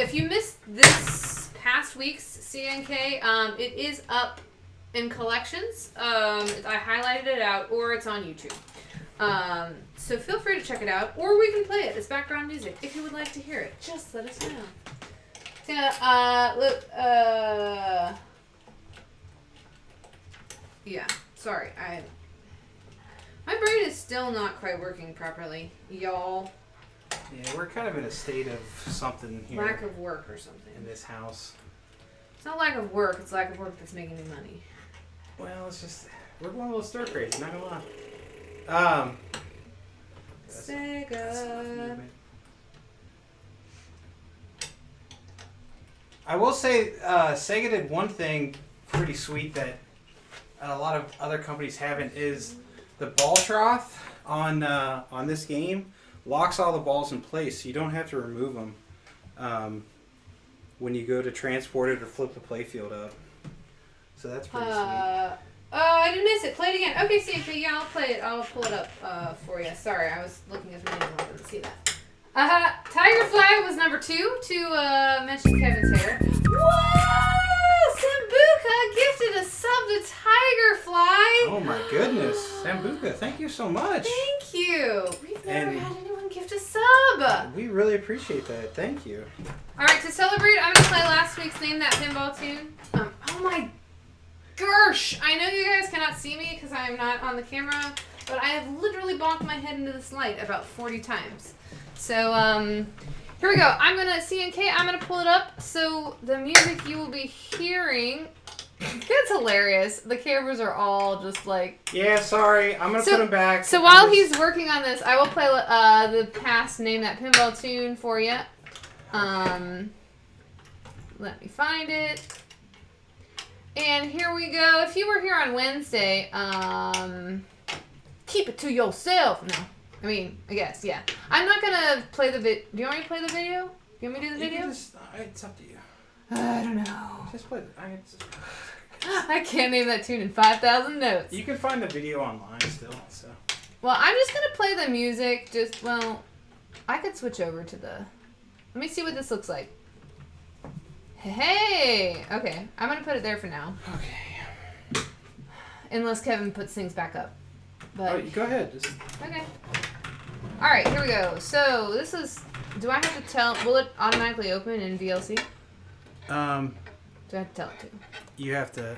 if you missed this past week's CNK, it is up in collections. I highlighted it out, or it's on YouTube. So feel free to check it out, or we can play it as background music if you would like to hear it. Just let us know. Yeah, sorry, my brain is still not quite working properly, y'all. yeah, we're kind of in a state of something here. Lack of work or something. In this house. It's not lack of work, it's lack of work that's making me money. Well, it's just we're going a little stir crazy. Not gonna lie. Sega. I will say, Sega did one thing pretty sweet that a lot of other companies haven't. Is the ball trough on this game locks all the balls in place, so you don't have to remove them when you go to transport it or flip the playfield up. So that's pretty sweet. I didn't miss it. Play it again. Okay, CNK, yeah, I'll play it. I'll pull it up for you. Sorry, I was looking at the manual. I didn't see that. Tiger Flag was number 2 to mention Kevin's hair. Whoa! Sambuca gifted a sub to Tiger Fly. Oh my goodness, Sambuca, thank you so much. Thank you. We've never had anyone gift a sub. We really appreciate that. Thank you. All right, to celebrate, I'm gonna play last week's Name That Pinball Tune. Oh my gosh! I know you guys cannot see me because I am not on the camera, but I have literally bonked my head into this light about 40 times. So, here we go. I'm going to, CNK, I'm going to pull it up. So, the music you will be hearing, it's hilarious. The cameras are all just like... Yeah, sorry. I'm going to put them back. So, while he's working on this, I will play the past Name That Pinball Tune for you. Let me find it. And here we go. If you were here on Wednesday, keep it to yourself. No. I guess, yeah. I'm not going to play the video. Do you want me to play the video? You want me to do the video? It's up to you. I don't know. Just play I can't name that tune in 5,000 notes. You can find the video online still, so. Well, I'm just going to play the music. I could switch over to the... Let me see what this looks like. Hey! Okay, I'm going to put it there for now. Okay. Unless Kevin puts things back up. But go ahead. Okay. Alright, here we go. So, this is... Do I have to tell... Will it automatically open in VLC? Do I have to tell it to? You have to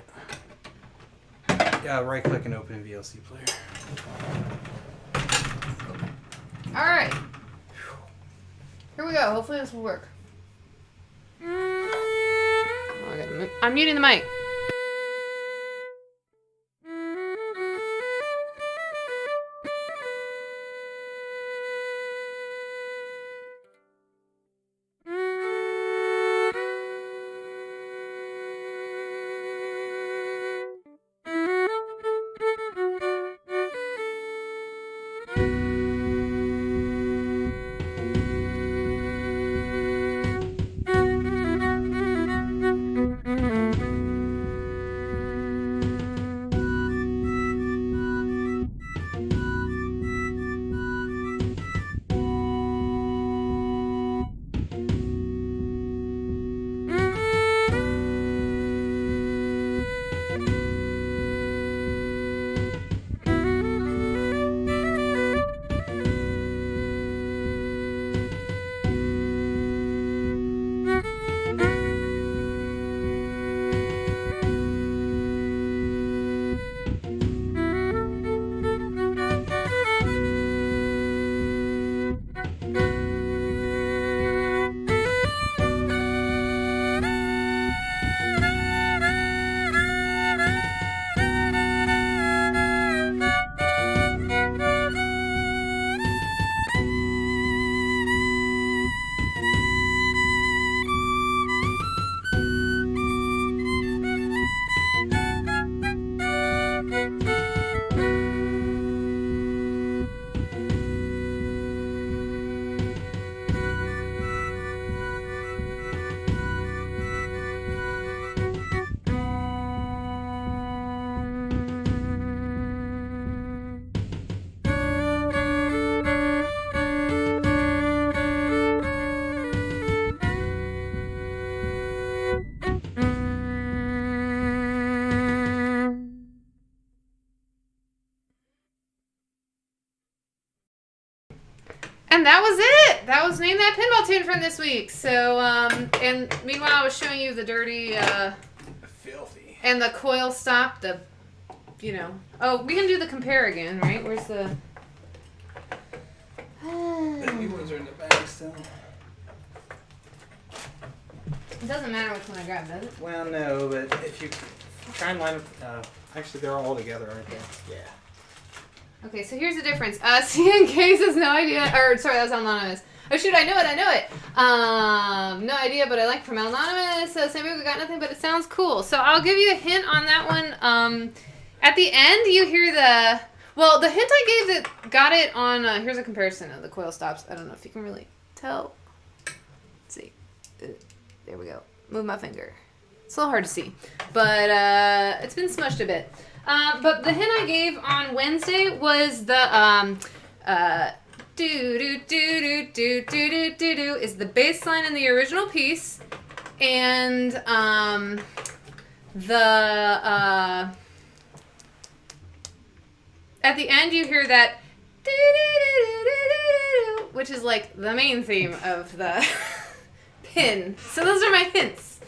right-click and open VLC player. Alright. Here we go. Hopefully this will work. I'm muting the mic. And that was it. That was Name That Pinball Tune from this week. So, and meanwhile, I was showing you the dirty, filthy. And the coil stop, Oh, we can do the compare again, right? Where's the... The new ones are in the bag still. It doesn't matter which one I grab, does it? Well, no, but if you try and line up... actually, they're all together, aren't they? Yeah. Okay, so here's the difference. CNK says no idea. Or, sorry, that was Anonymous. Oh, shoot, I know it. No idea, but I like from Anonymous. So, Samuel got nothing, but it sounds cool. So, I'll give you a hint on that one. At the end, you hear the... Well, the hint I gave that got it on... here's a comparison of the coil stops. I don't know if you can really tell. Let's see. There we go. Move my finger. It's a little hard to see. But it's been smushed a bit. But the hint I gave on Wednesday was the do do do do do do do do is the bass line in the original piece, and at the end you hear that do do do do do, which is like the main theme of the pin. So those are my hints.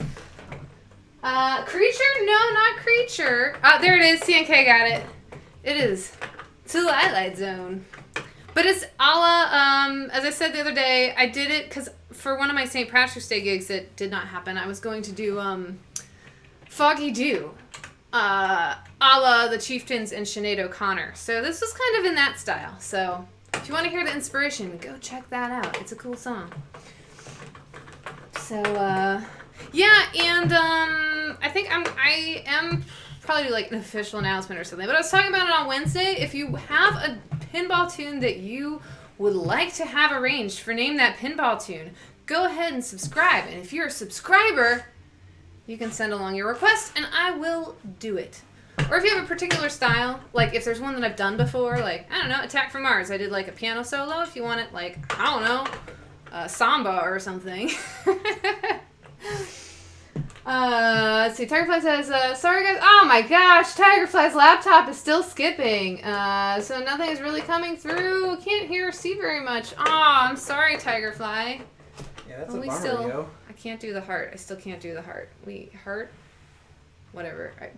Creature? No, not creature. There it is. CNK got it. It is Twilight Zone. But it's a la, as I said the other day, I did it because for one of my St. Patrick's Day gigs that did not happen, I was going to do Foggy Dew, a la the Chieftains and Sinead O'Connor. So this was kind of in that style. So if you want to hear the inspiration, go check that out. It's a cool song. So, yeah, and I think I am probably do like an official announcement or something. But I was talking about it on Wednesday. If you have a pinball tune that you would like to have arranged for Name That Pinball Tune, go ahead and subscribe. And if you're a subscriber, you can send along your request, and I will do it. Or if you have a particular style, like if there's one that I've done before, like, I don't know, Attack from Mars. I did like a piano solo. If you want it, like, I don't know, samba or something. Let's see. Tigerfly says, sorry guys. Oh my gosh, Tigerfly's laptop is still skipping. So nothing is really coming through. Can't hear or see very much. Oh, I'm sorry, Tigerfly. Yeah, that's a bummer, yo. I can't do the heart. I still can't do the heart. Heart? Whatever. I'm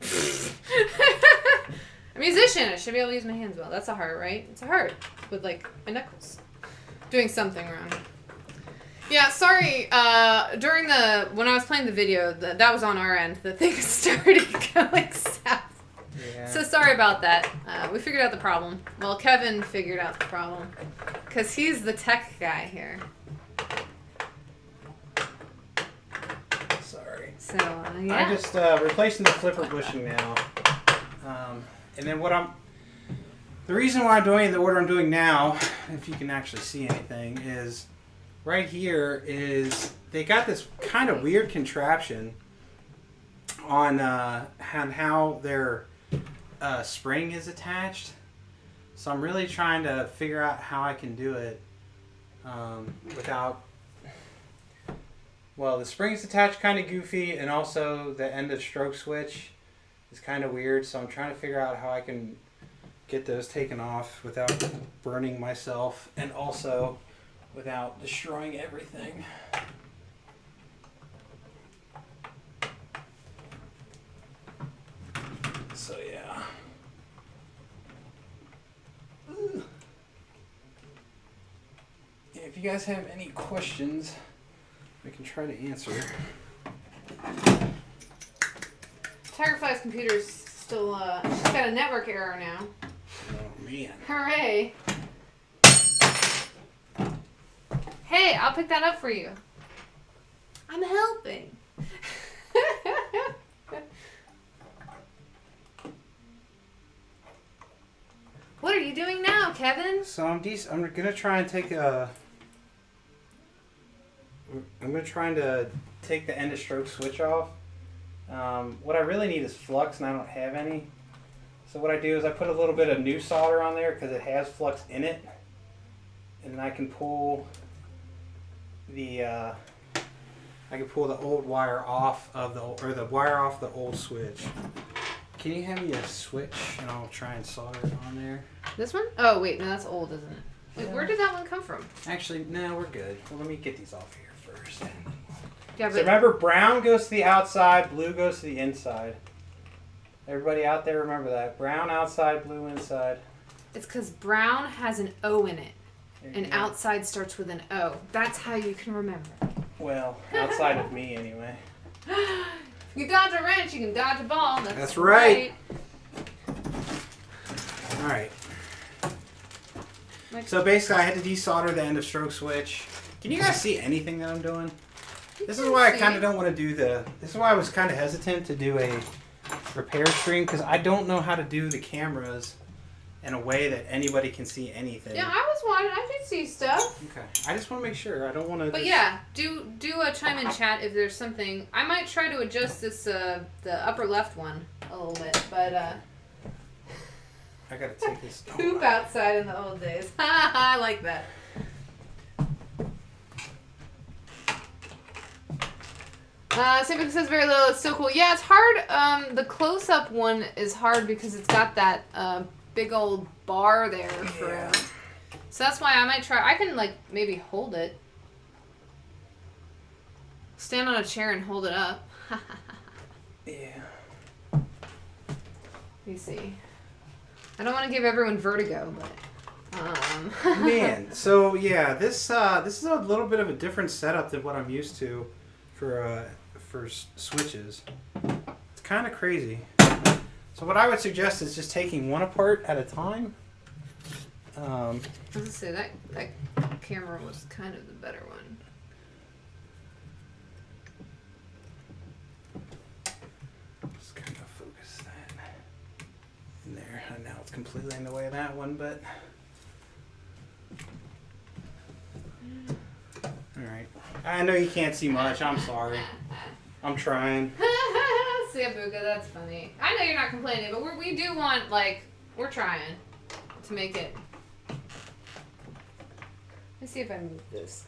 a musician. I should be able to use my hands well. That's a heart, right? It's a heart with like my knuckles. Doing something wrong. Yeah, sorry. When I was playing the video, that was on our end. The thing started going south. Yeah. So sorry about that. We figured out the problem. Well, Kevin figured out the problem because he's the tech guy here. So, yeah. I'm just replacing the flipper bushing now. And then the reason why I'm doing the order I'm doing now, if you can actually see anything, is right here is they got this kind of weird contraption on how their spring is attached. So I'm really trying to figure out how I can do it without... Well, the spring's attached kind of goofy, and also the end of stroke switch is kind of weird, so I'm trying to figure out how I can get those taken off without burning myself, and also without destroying everything. So, yeah. If you guys have any questions... I can try to answer. Tigerfly's computer's still, she's got a network error now. Oh, man. Hooray. Hey, I'll pick that up for you. I'm helping. What are you doing now, Kevin? So I'm gonna try and take a... I'm going to try to take the end of stroke switch off. What I really need is flux, and I don't have any. So what I do is I put a little bit of new solder on there because it has flux in it. And then I can pull the old wire off of the wire off the old switch. Can you hand me a switch and I'll try and solder it on there? This one? Oh wait, no, that's old, isn't it? Wait, where did that one come from? Actually, no, we're good. Well, let me get these off here first. Yeah, So remember, brown goes to the outside, blue goes to the inside. Everybody out there remember that. Brown outside, blue inside. It's because brown has an O in it. And outside starts with an O. That's how you can remember. Well, outside of me anyway. If you dodge a wrench, you can dodge a ball. That's right. Alright. So basically I had to desolder the end of stroke switch. Can you guys see anything that I'm doing? This is why I kind of don't want to do this is why I was kind of hesitant to do a repair stream, because I don't know how to do the cameras in a way that anybody can see anything. Yeah, I was wondering. I could see stuff. Okay. I just want to make sure. I don't want to... But yeah, do a chime in chat if there's something. I might try to adjust this, the upper left one a little bit, but... I gotta take this... Poop outside in the old days. I like that. Civic says very little. It's so cool. Yeah, it's hard. The close-up one is hard because it's got that big old bar there for. So that's why I might try. I can like maybe hold it. Stand on a chair and hold it up. Yeah. Let me see. I don't want to give everyone vertigo, but. Man, so yeah, this is a little bit of a different setup than what I'm used to for switches. It's kind of crazy. So what I would suggest is just taking one apart at a time. I was gonna say that camera was kind of the better one. completely in the way of that one, but... Alright. I know you can't see much. I'm sorry. I'm trying. Sambuca, that's funny. I know you're not complaining, but we do want, like, we're trying to make it. Let's see if I move this.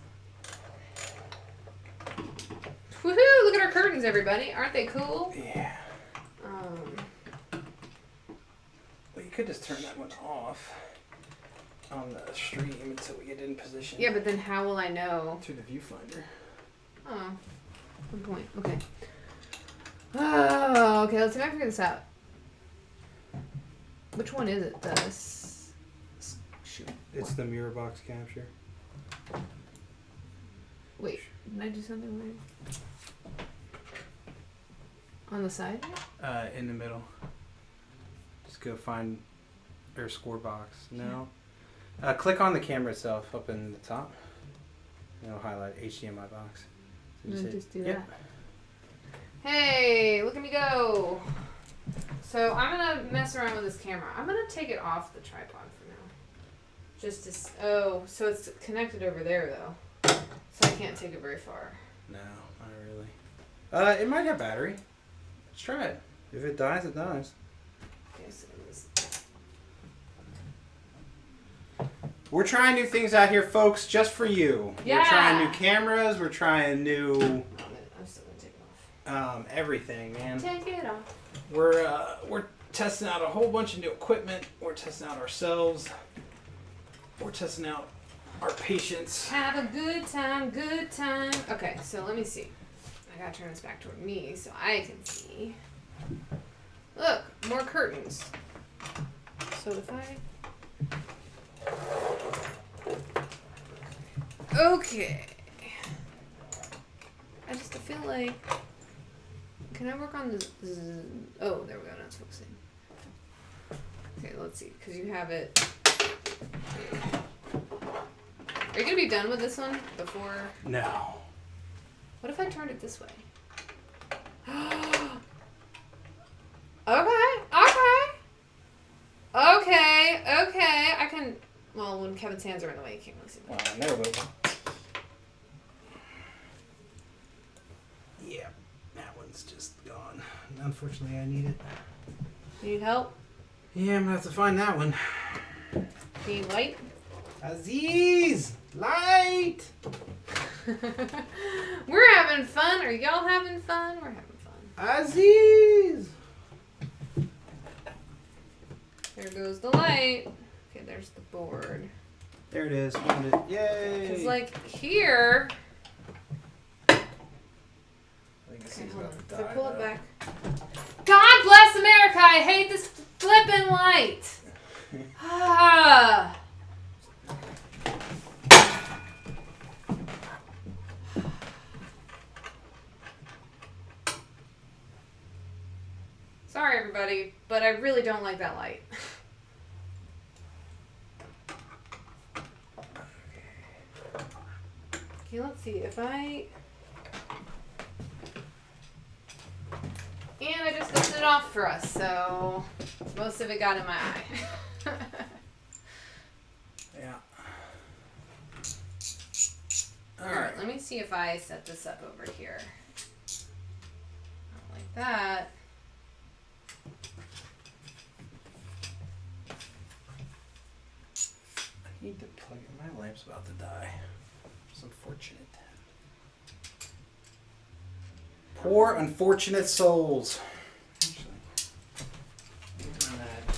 Woohoo! Look at our curtains, everybody. Aren't they cool? Yeah. Well, you could just turn that one off on the stream until we get in position. Yeah, but then how will I know? Through the viewfinder. Oh, good point. Okay. Oh, okay. Let's see if I can figure this out. Which one is it? Shoot. It's the mirror box capture. Wait, did I do something weird? On the side? In the middle. Just go find or score box. No. Click on the camera itself up in the top. And it'll highlight HDMI box. So just do that. Hey, look at me go. So I'm gonna mess around with this camera. I'm gonna take it off the tripod for now. Just to so it's connected over there though. So I can't take it very far. No, not really. It might have battery. Let's try it. If it dies, it dies. Okay, so this. We're trying new things out here, folks, just for you. Yeah. We're trying new cameras. We're trying new I'm still gonna take it off. everything, man. Take it off. We're testing out a whole bunch of new equipment. We're testing out ourselves. We're testing out our patience. Have a good time, good time. Okay, so let me see. I gotta turn this back toward me so I can see. Look, more curtains. So if I... Okay. I just feel like... Can I work on the... Oh, there we go, now it's focusing. Okay, let's see, because you have it... Are you gonna be done with this one before? No. What if I turned it this way? Okay. I can. Well, when Kevin's hands are in the way, you can't really see Well, that. I never will. Yeah, that one's just gone. Unfortunately, I need it. Need help? Yeah, I'm gonna have to find that one. Need light? Aziz! Light! We're having fun. Are y'all having fun? We're having fun. Aziz! There goes the light. Okay, there's the board. There it is. Found it. Yay! Because, like, here... I think this Okay, thing's hold on. about to If I die, pull it though. back... God bless America! I hate this flippin' light! Ah! Sorry, everybody, but I really don't like that light. Okay, let's see if I... And I just lifted it off for us, so most of it got in my eye. Yeah. Alright, let me see if I set this up over here. Not like that. I need to plug in. My lamp's about to die. It's unfortunate. Poor unfortunate souls. Actually,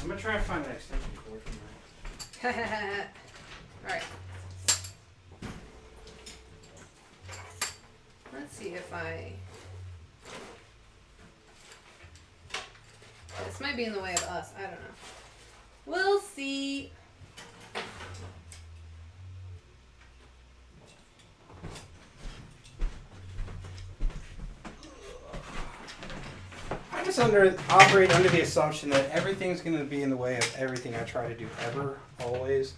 I'm gonna try and find an extension cord for mine. Alright. Let's see if I... This might be in the way of us. I don't know. We'll see. I just operate under the assumption that everything's going to be in the way of everything I try to do ever, always.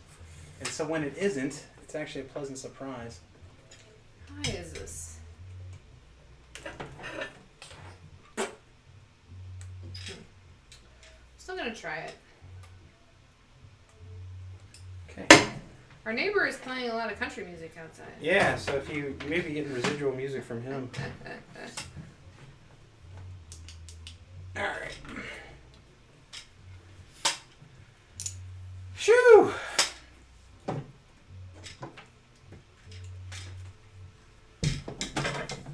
And so when it isn't, it's actually a pleasant surprise. How high is this? Still gonna try it. Our neighbor is playing a lot of country music outside. Yeah, so if you may be getting residual music from him. Alright. Shoo!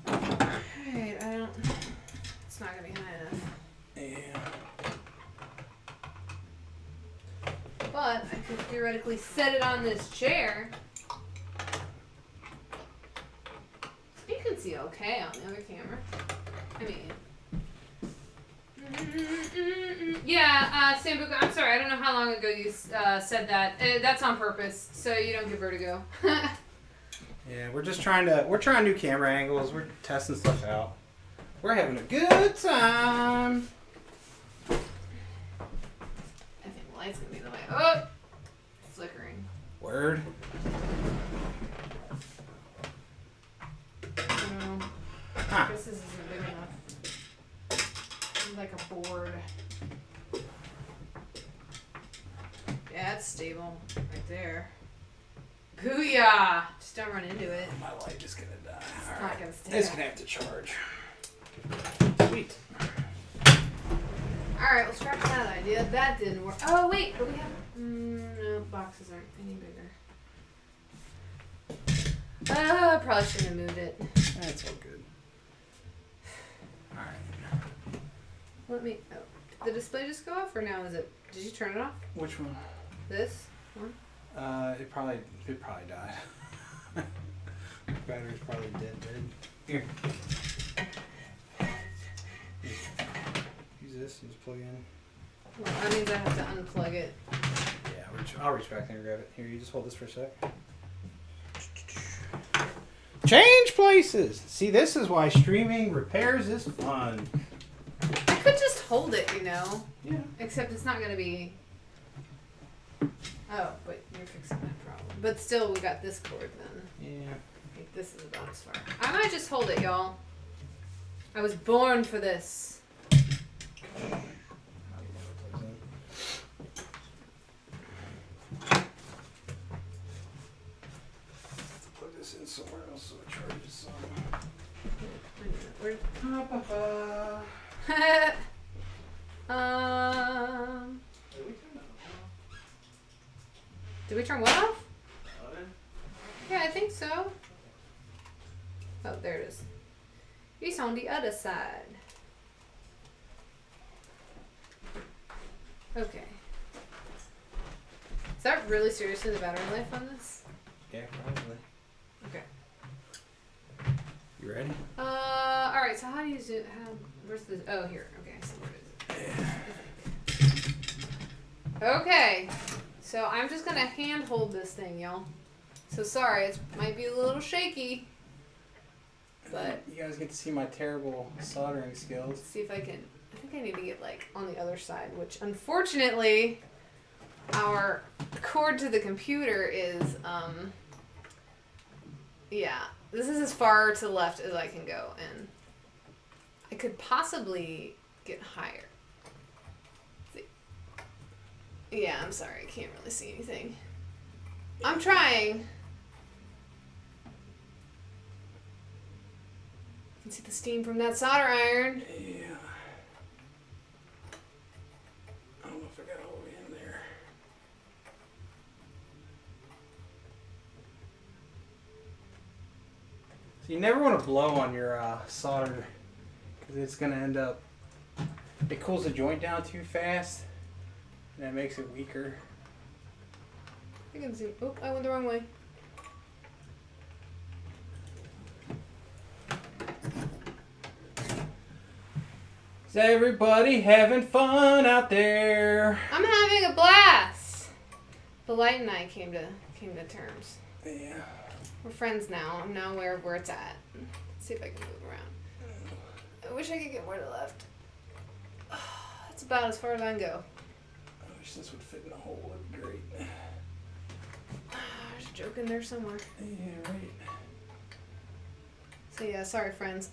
Alright, I don't... It's not gonna be high enough. Yeah. But I could theoretically set it on this chair. You can see okay on the other camera. I mean... Yeah, Sambuca, I'm sorry. I don't know how long ago you said that. That's on purpose, so you don't get vertigo. Yeah, we're trying new camera angles. We're testing stuff out. We're having a good time. I think the light's gonna be the way. Oh! Flickering. Word. I don't know. Huh. I guess this isn't big enough. It's like a board. Yeah, it's stable. Right there. Booyah! Just don't run into it. My light is gonna die. It's All not right. gonna stay. It's gonna have to charge. Sweet. Alright, let's scrap that idea. That didn't work. Oh, wait, but we have... no, boxes aren't any bigger. Probably shouldn't have moved it. That's all good. Alright. Let me... Oh, did the display just go off, or now is it... Did you turn it off? Which one? This one? It probably died. Battery's probably dead. Here. Use this and just plug in. Well, that means I have to unplug it. Yeah, I'll reach back there and grab it. Here, you just hold this for a sec. Change places! See, this is why streaming repairs is fun. I could just hold it, you know? Yeah. Except it's not going to be... Oh, but you're fixing that problem. But still, we got this cord then. Yeah. Like, this is about as far. I might just hold it, y'all. I was born for this. Plug this in somewhere else so it charges some. Where... Did we turn what off? Yeah, I think so. Oh, there it is. It's on the other side. Okay. Is that really seriously the battery life on this? Yeah, probably. Okay. You ready? Alright, so how do you do where's the oh here. Okay, I see where it is. Yeah. Okay. So I'm just gonna hand hold this thing, y'all. So sorry, it might be a little shaky. But you guys get to see my terrible soldering skills. see if I can I think I need to get like on the other side, which unfortunately our cord to the computer is yeah, this is as far to the left as I can go, and I could possibly get higher. See. Yeah, I'm sorry, I can't really see anything. I'm trying. You can see the steam from that solder iron. Yeah. I don't know if I got all the way in there. So you never want to blow on your solder because it's going to end up, it cools the joint down too fast and that makes it weaker. I can see. Oh, I went the wrong way. Is everybody having fun out there? I'm having a blast. The light and I came to terms. Yeah. We're friends now. I'm now aware of where it's at. Let's see if I can move around. I wish I could get more to the left. That's about as far as I can go. I wish this would fit in the hole. That'd be great. There's a joke in there somewhere. Yeah, right. So yeah, sorry friends.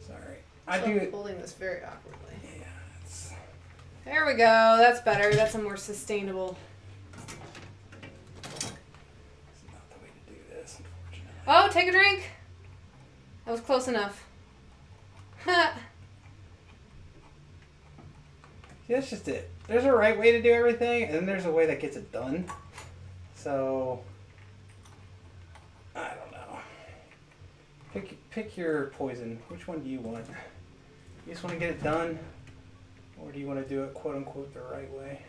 Sorry. I'm holding this very awkwardly. Yeah, it's... There we go. That's better. That's a more sustainable. This is not the way to do this, unfortunately. Oh, take a drink. That was close enough. See, that's just it. There's a right way to do everything, and then there's a way that gets it done. So, I don't know. Pick your poison. Which one do you want? You just want to get it done, or do you want to do it quote unquote the right way?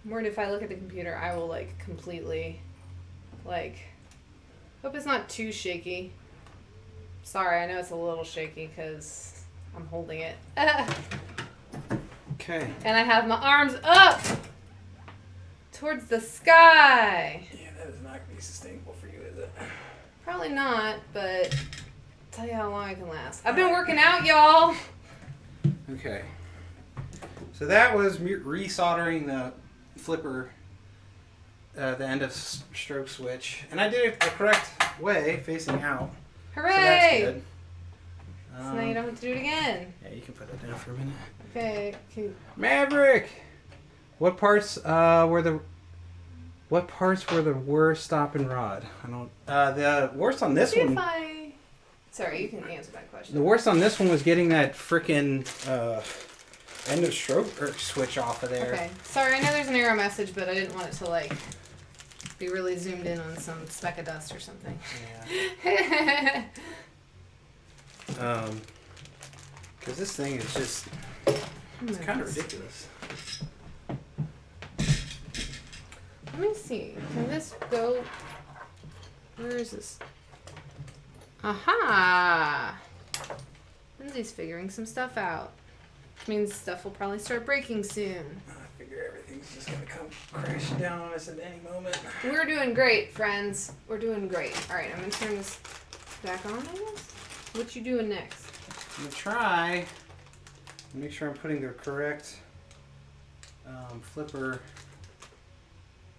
I'm worried if I look at the computer, I will like completely, like, hope it's not too shaky. Sorry, I know it's a little shaky because I'm holding it. Okay. And I have my arms up towards the sky. Yeah, that is not going to be sustainable for you, is it? Probably not, but I'll tell you how long I can last. I've been working out, y'all. Okay. So that was resoldering the flipper, the end of stroke switch. And I did it the correct way, facing out. Hooray! So that's good. So now you don't have to do it again. Yeah, you can put that down for a minute. Okay. Maverick! What parts were the worst stopping rod? I don't. The worst on this one. Sorry, you can answer that question. The worst on this one was getting that frickin' end of stroke or switch off of there. Okay. Sorry, I know there's an error message, but I didn't want it to like be really zoomed in on some speck of dust or something. Yeah. Because this thing is just, it's kind of ridiculous. Let me see. Can this go? Where is this? Aha! Lindsay's figuring some stuff out. Which means stuff will probably start breaking soon. I figure everything's just going to come crashing down on us at any moment. We're doing great, friends. We're doing great. Alright, I'm going to turn this back on, I guess? What you doing next? I'm going to try and make sure I'm putting the correct flipper.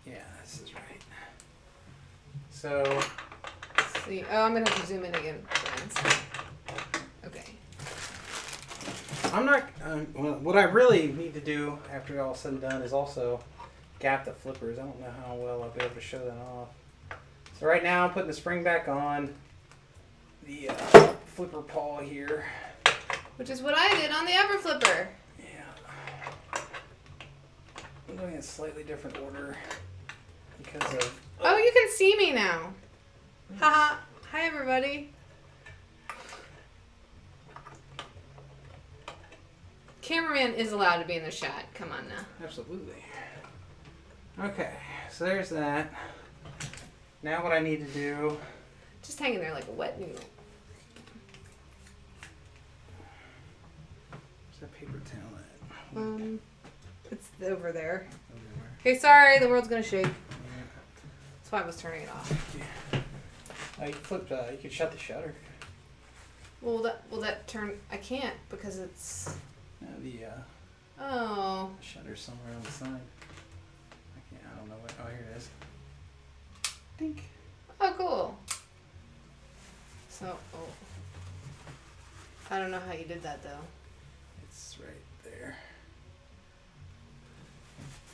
Yeah, this is right. So, Let's see. Oh, I'm going to have to zoom in again, friends. Okay. I'm not, what I really need to do after all said and done is also gap the flippers. I don't know how well I'll be able to show that off. So right now I'm putting the spring back on the flipper paw here. Which is what I did on the upper flipper. Yeah. I'm doing it in a slightly different order because of... Oh, you can see me now. Haha. Hi, everybody. Cameraman is allowed to be in the shot. Come on now. Absolutely. Okay, so there's that. Now what I need to do... Just hanging there like a wet noodle. Where's that paper towel at? It's over there. Everywhere. Okay, sorry, the world's gonna shake. That's why I was turning it off. Yeah. You can flip. You can shut the shutter. Will that turn? I can't because it's. No, the Oh. shutter's somewhere on the side. I don't know what. Oh, here it is. Dink. Oh, cool. So, I don't know how you did that though. It's right there.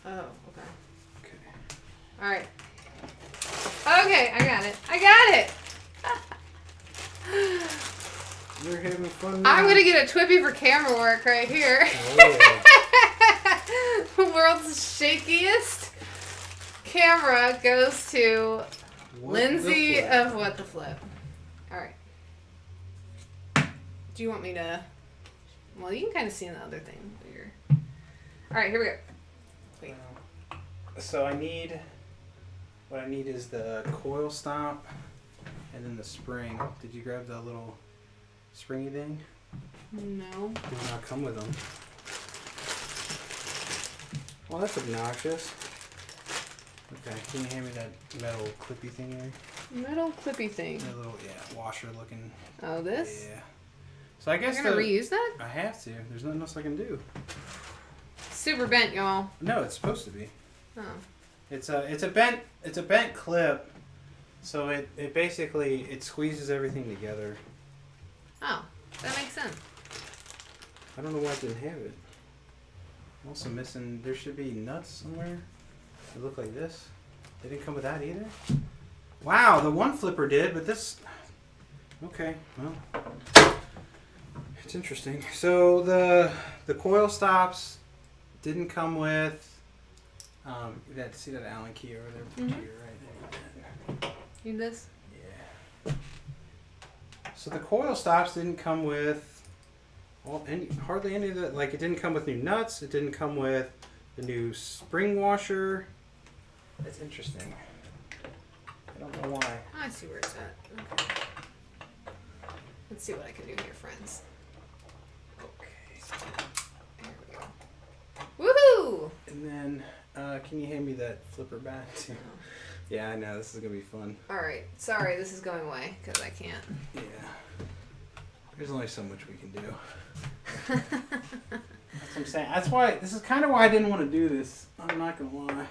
Oh, okay. Okay. All right. Okay, I got it. I got it. You're having fun now. I'm gonna get a Twippy for camera work right here. Oh. World's shakiest camera goes to Lindsay of What the Flip. All right. Do you want me to? Well, you can kind of see in the other thing. All right, here we go. Wait. So what I need is the coil stop and then the spring. Did you grab the little springy thing? No. Did not come with them. Well, that's obnoxious. Okay, can you hand me that metal clippy thing there? Metal clippy thing. That little, washer looking. Oh, this? Yeah. So I guess You're gonna reuse that? I have to. There's nothing else I can do. Super bent, y'all. No, it's supposed to be. Oh. It's a bent clip. So it basically it squeezes everything together. Oh, that makes sense. I don't know why it didn't have it. I'm also missing. There should be nuts somewhere. They look like this. They didn't come with that either. Wow, the one flipper did, but this. Okay, well, it's interesting. So the coil stops didn't come with. You had to see that Allen key over there. Mm-hmm. Key right there. Need this? Yeah. So the coil stops didn't come with hardly any of the, like it didn't come with new nuts. It didn't come with the new spring washer. That's interesting. I don't know why. I see where it's at. Okay. Let's see what I can do here, friends. Okay. There we go. Woohoo! And then, can you hand me that flipper back too? Yeah, I know. This is going to be fun. Alright. Sorry, this is going away because I can't. Yeah. There's only so much we can do. That's what I'm saying. That's why, this is kind of why I didn't want to do this. I'm not going to lie.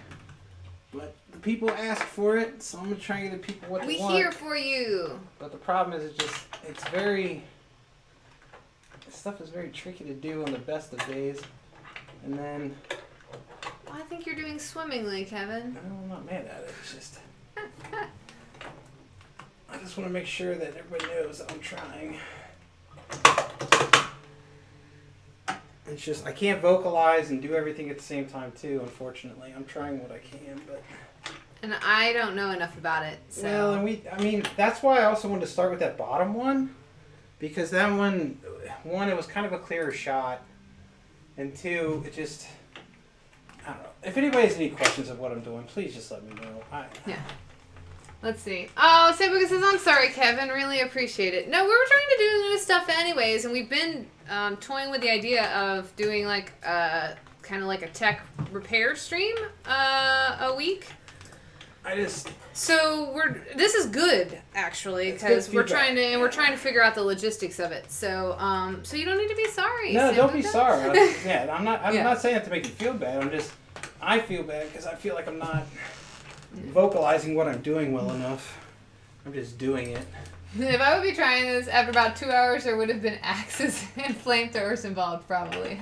But the people asked for it, so I'm going to try and give the people what they want. We're here for you. But the problem is this stuff is very tricky to do on the best of days. And then... Well, I think you're doing swimmingly, Kevin. No, I'm not mad at it. It's just... I just want to make sure that everybody knows that I'm trying. It's just, I can't vocalize and do everything at the same time, too, unfortunately. I'm trying what I can, but... And I don't know enough about it, so... Well, and that's why I also wanted to start with that bottom one. Because that one, it was kind of a clearer shot. And two, it just... I don't know. If anybody has any questions of what I'm doing, please just let me know. Yeah. Let's see. Oh, Sambuca says, I'm sorry, Kevin. Really appreciate it. No, we were trying to do new stuff anyways, and we've been toying with the idea of doing like kind of like a tech repair stream a week. So this is good actually because we're trying to figure out the logistics of it. So you don't need to be sorry. No, Sambuca. don't be sorry. I'm not saying it to make you feel bad. I feel bad because I feel like I'm not vocalizing what I'm doing well enough. I'm just doing it. If I would be trying this after about 2 hours, there would have been axes and flamethrowers involved, probably.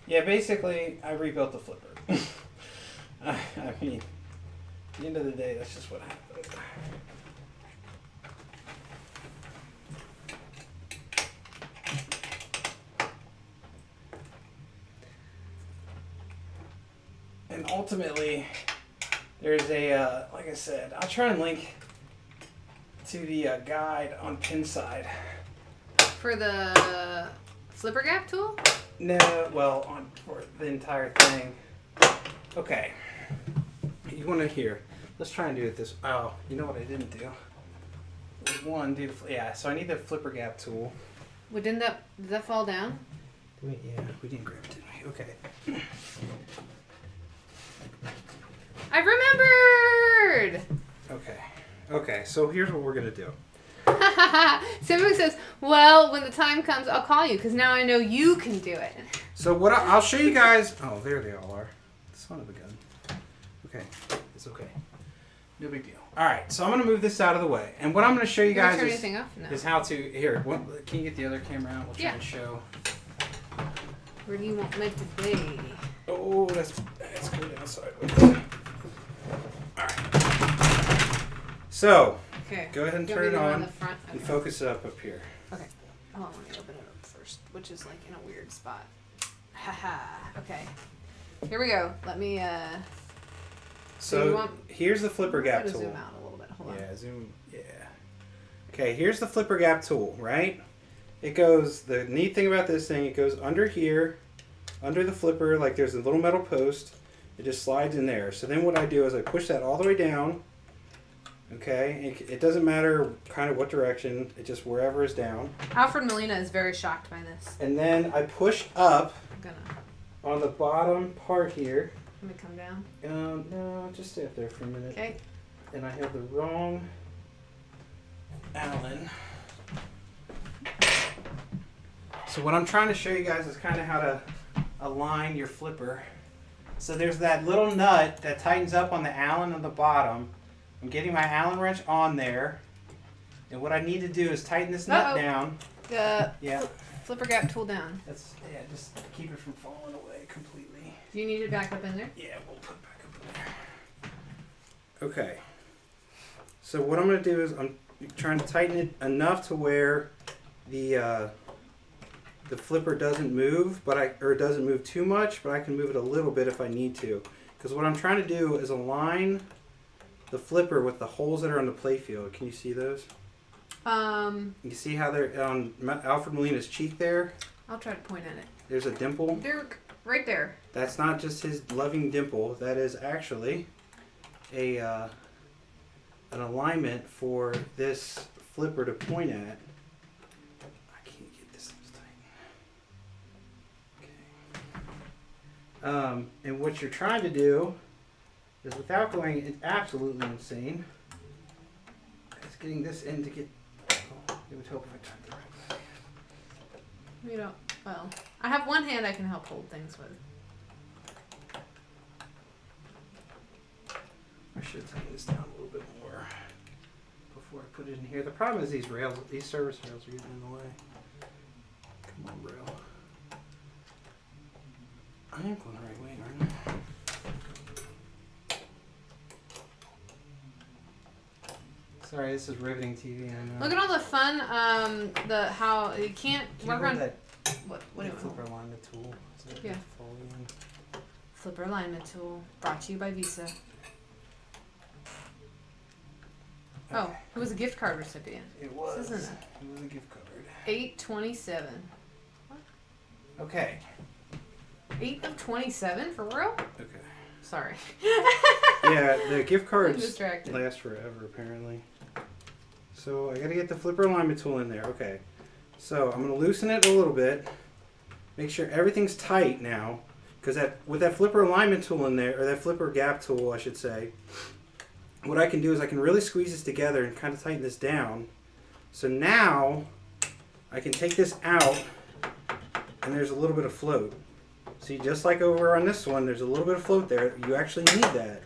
Yeah, basically, I rebuilt the flipper. I mean, at the end of the day, that's just what happened. And ultimately, there's a, like I said, I'll try and link to the guide on Pinside. For the flipper gap tool? No, well, for the entire thing. Okay. You want to hear? Let's try and do it this. Oh, you know what I didn't do? So I need the flipper gap tool. Well, did that fall down? Yeah, we didn't grab it, did we? Okay. I remembered! Okay, so here's what we're going to do. Simbu says, well, when the time comes, I'll call you, because now I know you can do it. So I'll show you guys... Oh, there they all are. Son of a gun. Okay, it's okay. No big deal. All right, so I'm going to move this out of the way. And what I'm going to show you guys turn anything off? No. is how to... Here, can you get the other camera out? We'll try and show. Where do you want me to be? Oh, that's going outside. All right. So, go ahead and turn it on and focus it up here. Okay. Oh, let me open it up first, which is like in a weird spot. Haha. Okay. Here we go. Let me, So, here's the flipper gap tool. Zoom out a little bit. Hold on. Yeah, zoom. Yeah. Okay, here's the flipper gap tool, right? It goes, the neat thing about this thing, it goes under here, under the flipper, like there's a little metal post. It just slides in there. So then what I do is I push that all the way down. Okay, it doesn't matter kind of what direction, it just wherever is down. Alfred Molina is very shocked by this. And then I push up I'm gonna... on the bottom part here. Let me come down. No, just stay up there for a minute. Okay. And I have the wrong Allen. So what I'm trying to show you guys is kind of how to align your flipper So there's that little nut that tightens up on the Allen on the bottom. I'm getting my Allen wrench on there. And what I need to do is tighten this nut down. The flipper gap tool down. Yeah, just keep it from falling away completely. Do you need it back up in there? Yeah, we'll put it back up in there. Okay. So what I'm going to do is I'm trying to tighten it enough to where the flipper doesn't move, or it doesn't move too much, but I can move it a little bit if I need to. Because what I'm trying to do is align the flipper with the holes that are on the playfield. Can you see those? You see how they're on Alfred Molina's cheek there? I'll try to point at it. There's a dimple. They're right there. That's not just his loving dimple. That is actually an alignment for this flipper to point at. I can't get this tight. Okay. And what you're trying to do is, without going absolutely insane, is getting this in to get. It would help if I turned the right way. You don't. Well, I have one hand I can help hold things with. I should tighten this down a little bit more before I put it in here. The problem is these service rails are getting in the way. Come on, rail. I am going the right way, aren't I? Sorry, this is riveting TV. I know. Look at all the fun. How you can't work on that. What do you want? Flipper alignment tool. Yeah. Flipper alignment tool brought to you by Visa. Okay. Oh, it was a gift card recipient. It was. This isn't it. It was a gift card. 8/27. Okay. 8 of 27 for real? Okay. Sorry. Yeah, the gift cards distracted. last forever apparently. So I gotta get the flipper alignment tool in there. Okay. So I'm gonna loosen it a little bit. Make sure everything's tight now. Because with that flipper alignment tool in there, or that flipper gap tool I should say, what I can do is I can really squeeze this together and kind of tighten this down. So now I can take this out and there's a little bit of float. See, just like over on this one, there's a little bit of float there. You actually need that.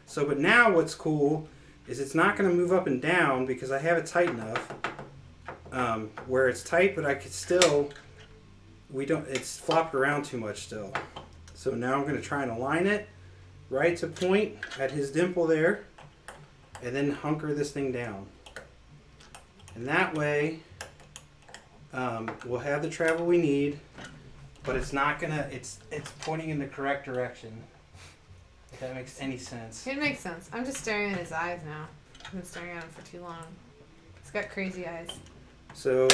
So, but now what's cool is it's not going to move up and down because I have it tight enough where it's tight, but I could still, it's flopped around too much still. So now I'm going to try and align it right to point at his dimple there and then hunker this thing down. And that way we'll have the travel we need. But it's not gonna, it's pointing in the correct direction. If that makes any sense. It makes sense. I'm just staring at his eyes now. I've been staring at him for too long. He's got crazy eyes. So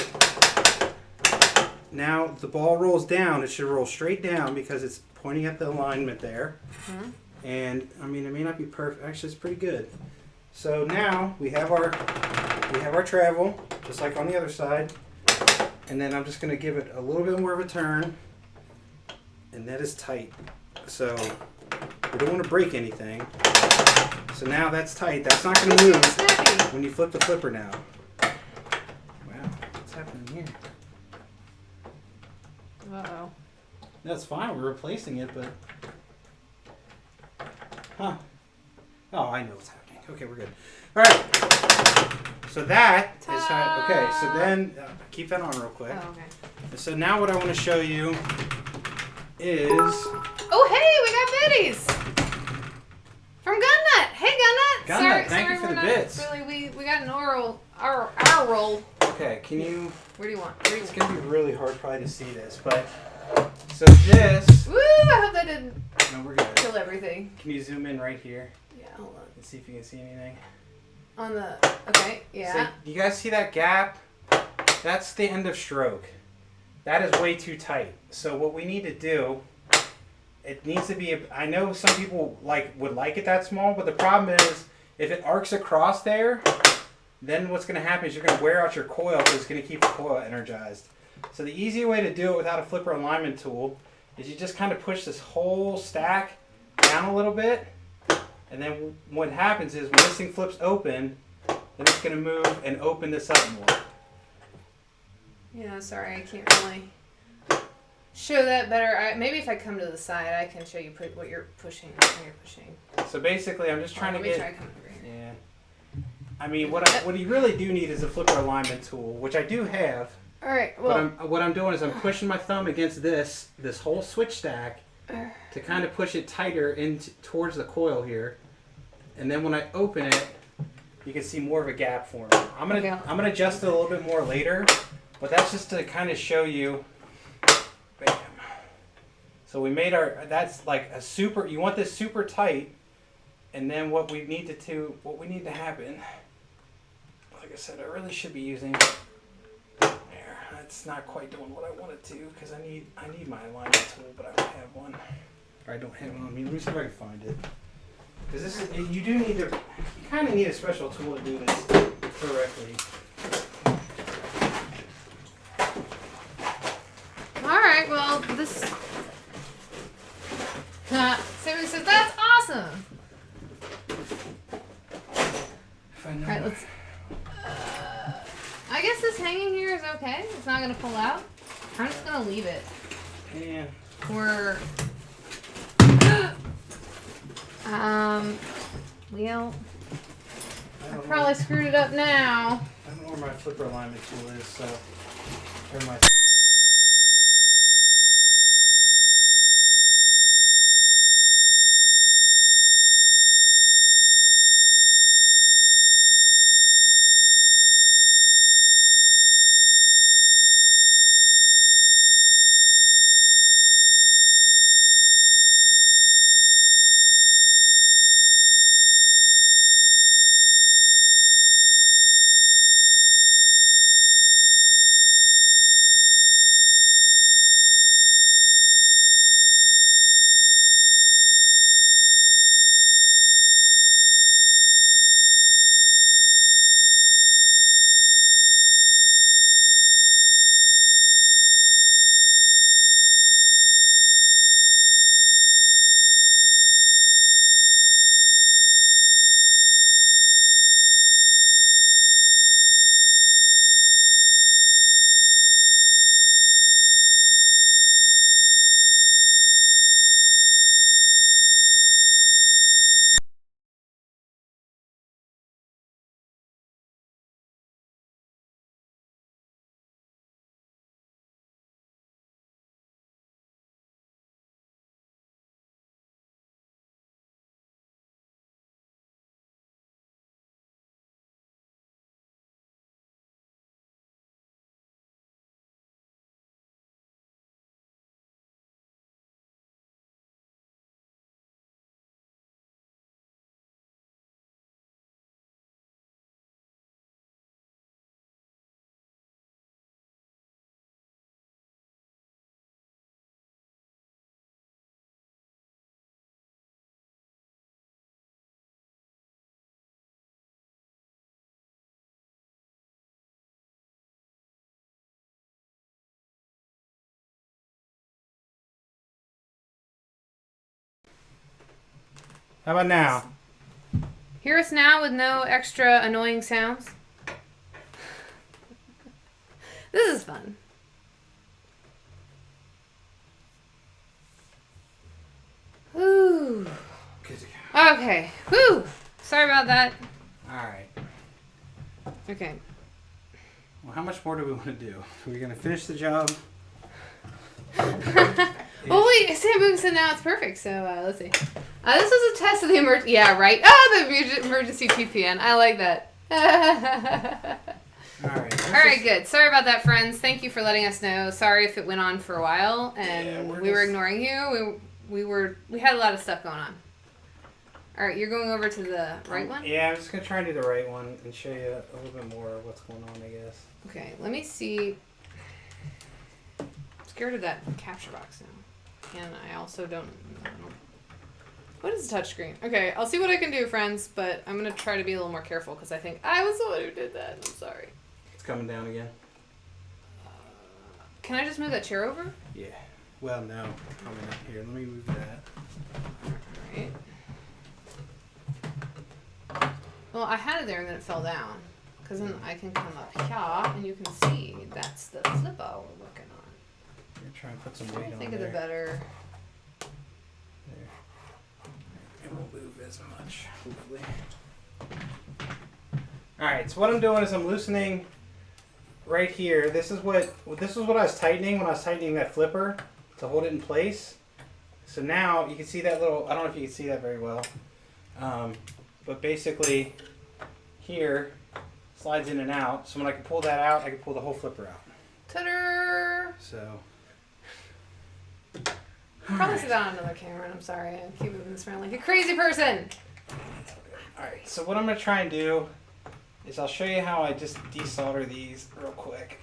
now the ball rolls down. It should roll straight down because it's pointing at the alignment there. Mm-hmm. And I mean, it may not be perfect. Actually, it's pretty good. So now we have our travel, just like on the other side. And then I'm just gonna give it a little bit more of a turn. And that is tight. So we don't want to break anything. So now that's tight. That's not going to move when you flip the flipper now. Wow, what's happening here? Uh-oh. That's fine. We're replacing it, but... Huh. Oh, I know what's happening. Okay, we're good. All right. So that is how... Okay, so then... keep that on real quick. Oh, okay. So now what I want to show you is... Oh, hey, we got biddies! From Gunnut! Hey, Gunnut! Gunnut, thank you for the bits. Really, we got an our roll. Okay, can you... Where do you want? It's going to be really hard probably to see this, but... So this... Woo! I hope that didn't No, we're good. kill everything. Can you zoom in right here? Yeah, hold on. And see if you can see anything. On the... Okay, yeah. So, you guys see that gap? That's the end of stroke. That is way too tight. So what we need to do... It needs to be... I know some people would like it that small, but the problem is if it arcs across there, then what's going to happen is you're going to wear out your coil because it's going to keep the coil energized. So the easy way to do it without a flipper alignment tool is you just kind of push this whole stack down a little bit, and then what happens is when this thing flips open, then it's going to move and open this up more. Yeah, sorry, I can't really show that better. Maybe if I come to the side, I can show you what you're pushing. What you're pushing. So basically, I'm just trying to get. Try coming over here. Yeah. I mean, what you really do need is a flipper alignment tool, which I do have. All right. Well, but what I'm doing is I'm pushing my thumb against this whole switch stack to kind of push it tighter towards the coil here, and then when I open it, you can see more of a gap forming. I'm gonna adjust it a little bit more later, but that's just to kind of show you. Bam. So we made that's like a super. You want this super tight, and then what we need to happen. Like I said, I really should be using. There, that's not quite doing what I want it to because I need my alignment tool, but I don't have one. Or I don't have it on me. Let me see if I can find it. Because you kind of need a special tool to do this correctly. all right. Well, this. Sammy says that's awesome. All right, let's. I guess this hanging here is okay. It's not gonna pull out. I'm just gonna leave it. Yeah. Well, I probably screwed it up now. I don't know where my flipper alignment tool is, so. Or my. How about now? Hear us now with no extra annoying sounds. This is fun. Whew. Okay. Whew. Sorry about that. Alright. Okay. Well, how much more do we want to do? Are we going to finish the job? Well, wait. Sam said now it's perfect, so let's see. This was a test of the emergency. Yeah, right. Oh, the emergency TPN. I like that. Alright. Alright, good. Sorry about that, friends. Thank you for letting us know. Sorry if it went on for a while and we were ignoring you. We had a lot of stuff going on. Alright, you're going over to the right one? Yeah, I'm just going to try and do the right one and show you a little bit more of what's going on, I guess. Okay, let me see. I'm scared of that capture box now. And I also don't. What is a touchscreen? Okay, I'll see what I can do, friends, but I'm going to try to be a little more careful because I think I was the one who did that. I'm sorry. It's coming down again. Can I just move that chair over? Yeah. Well, no. Coming up here. Let me move that. Alright. Well, I had it there and then it fell down. Because then I can come up here and you can see that's the flipper we're working on. You're trying to put some weight on think there. of the better. There. It won't move as much, hopefully. Alright, so what I'm doing is I'm loosening right here. This is what I was tightening when I was tightening that flipper to hold it in place. So now you can see that little, I don't know if you can see that very well, but basically here slides in and out. So when I can pull that out, I can pull the whole flipper out. Ta-da! So. I'll probably sit down on another camera, and I'm sorry. I keep moving this around like a crazy person. Alright, so what I'm going to try and do is I'll show you how I just desolder these real quick.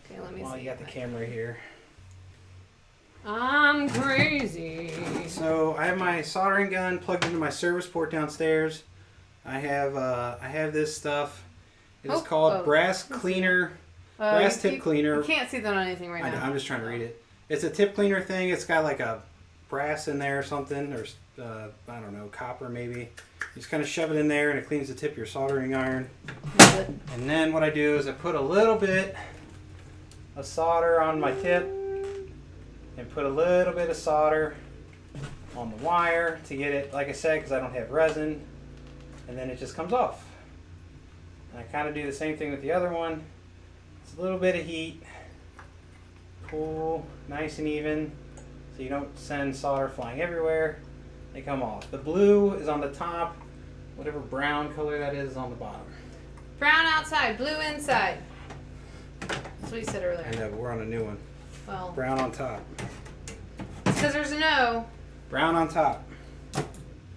Okay, let me While see. you got the camera here. I'm crazy. So I have my soldering gun plugged into my service port downstairs. I have this stuff. It's called brass cleaner, brass tip cleaner. You can't see that on anything right now. I'm just trying to read it. It's a tip cleaner thing. It's got like a brass in there or something, or I don't know, copper maybe. You just kind of shove it in there and it cleans the tip of your soldering iron. And then what I do is I put a little bit of solder on my tip and put a little bit of solder on the wire to get it, like I said, because I don't have resin, and then it just comes off. And I kind of do the same thing with the other one. It's a little bit of heat. Pull nice and even so you don't send solder flying everywhere. They come off. The blue is on the top. Whatever brown color that is on the bottom. Brown outside, blue inside. That's what you said earlier. I know, but we're on a new one. Well, Brown on top. it's because there's a no. Brown on top.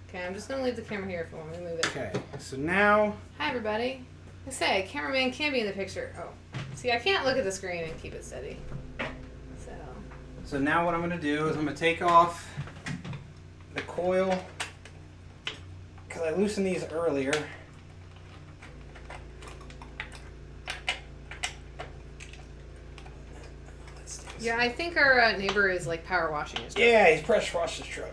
Okay, I'm just going to leave the camera here if you want me to move it. Okay, so now... Hi, everybody. I say, cameraman can be in the picture. Oh, see, I can't look at the screen and keep it steady. So now what I'm going to do is I'm going to take off the coil, because I loosened these earlier. Yeah, I think our neighbor is like power washing his truck. Yeah, he's pressure washed his truck.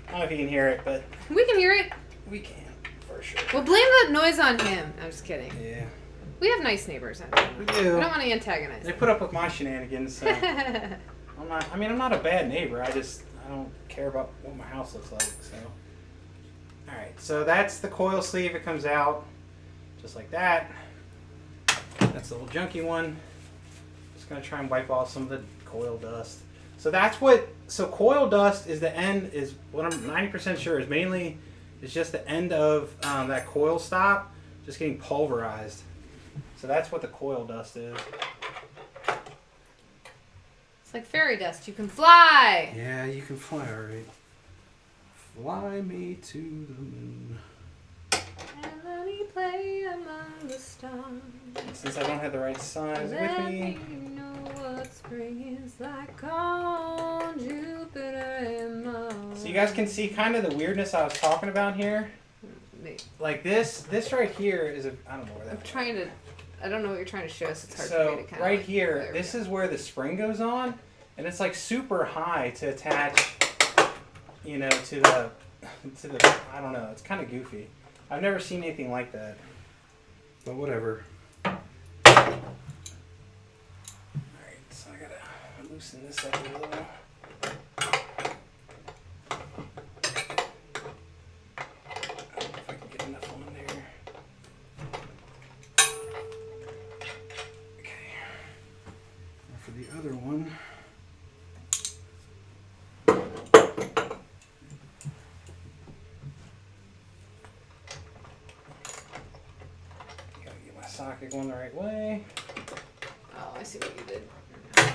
I don't know if you can hear it, but We can hear it. we can, for sure. Well, blame the noise on him. I'm just kidding. Yeah, We have nice neighbors. I mean. we We do. don't want to antagonize They them. put up with my shenanigans, so I'm not a bad neighbor. I don't care about what my house looks like. So, all right. So that's the coil sleeve. It comes out just like that. That's the little junky one. Just gonna try and wipe off some of the coil dust. So that's what. So coil dust is the end. Is what I'm 90% sure is mainly. It's just the end of that coil stop, just getting pulverized. So that's what the coil dust is. It's like fairy dust. You can fly. Yeah, you can fly, alright. Fly me to the moon. And let me play among the stars. Since I don't have the right size with Let me. me know what spring is like on Jupiter and Mars. So you guys can see kind of the weirdness I was talking about here. Like this right here is a, I don't know where that I'm trying to, I don't know what you're trying to show us. It's hard for So me to kind right of here, this is where the spring goes on, and it's like super high to attach, you know, to the, I don't know, it's kind of goofy. I've never seen anything like that, but whatever. Alright, so I gotta loosen this up a little. I don't know if I can get enough on there. Okay. Now for the other one. Gotta get my socket going the right way. Oh, I see what you did. I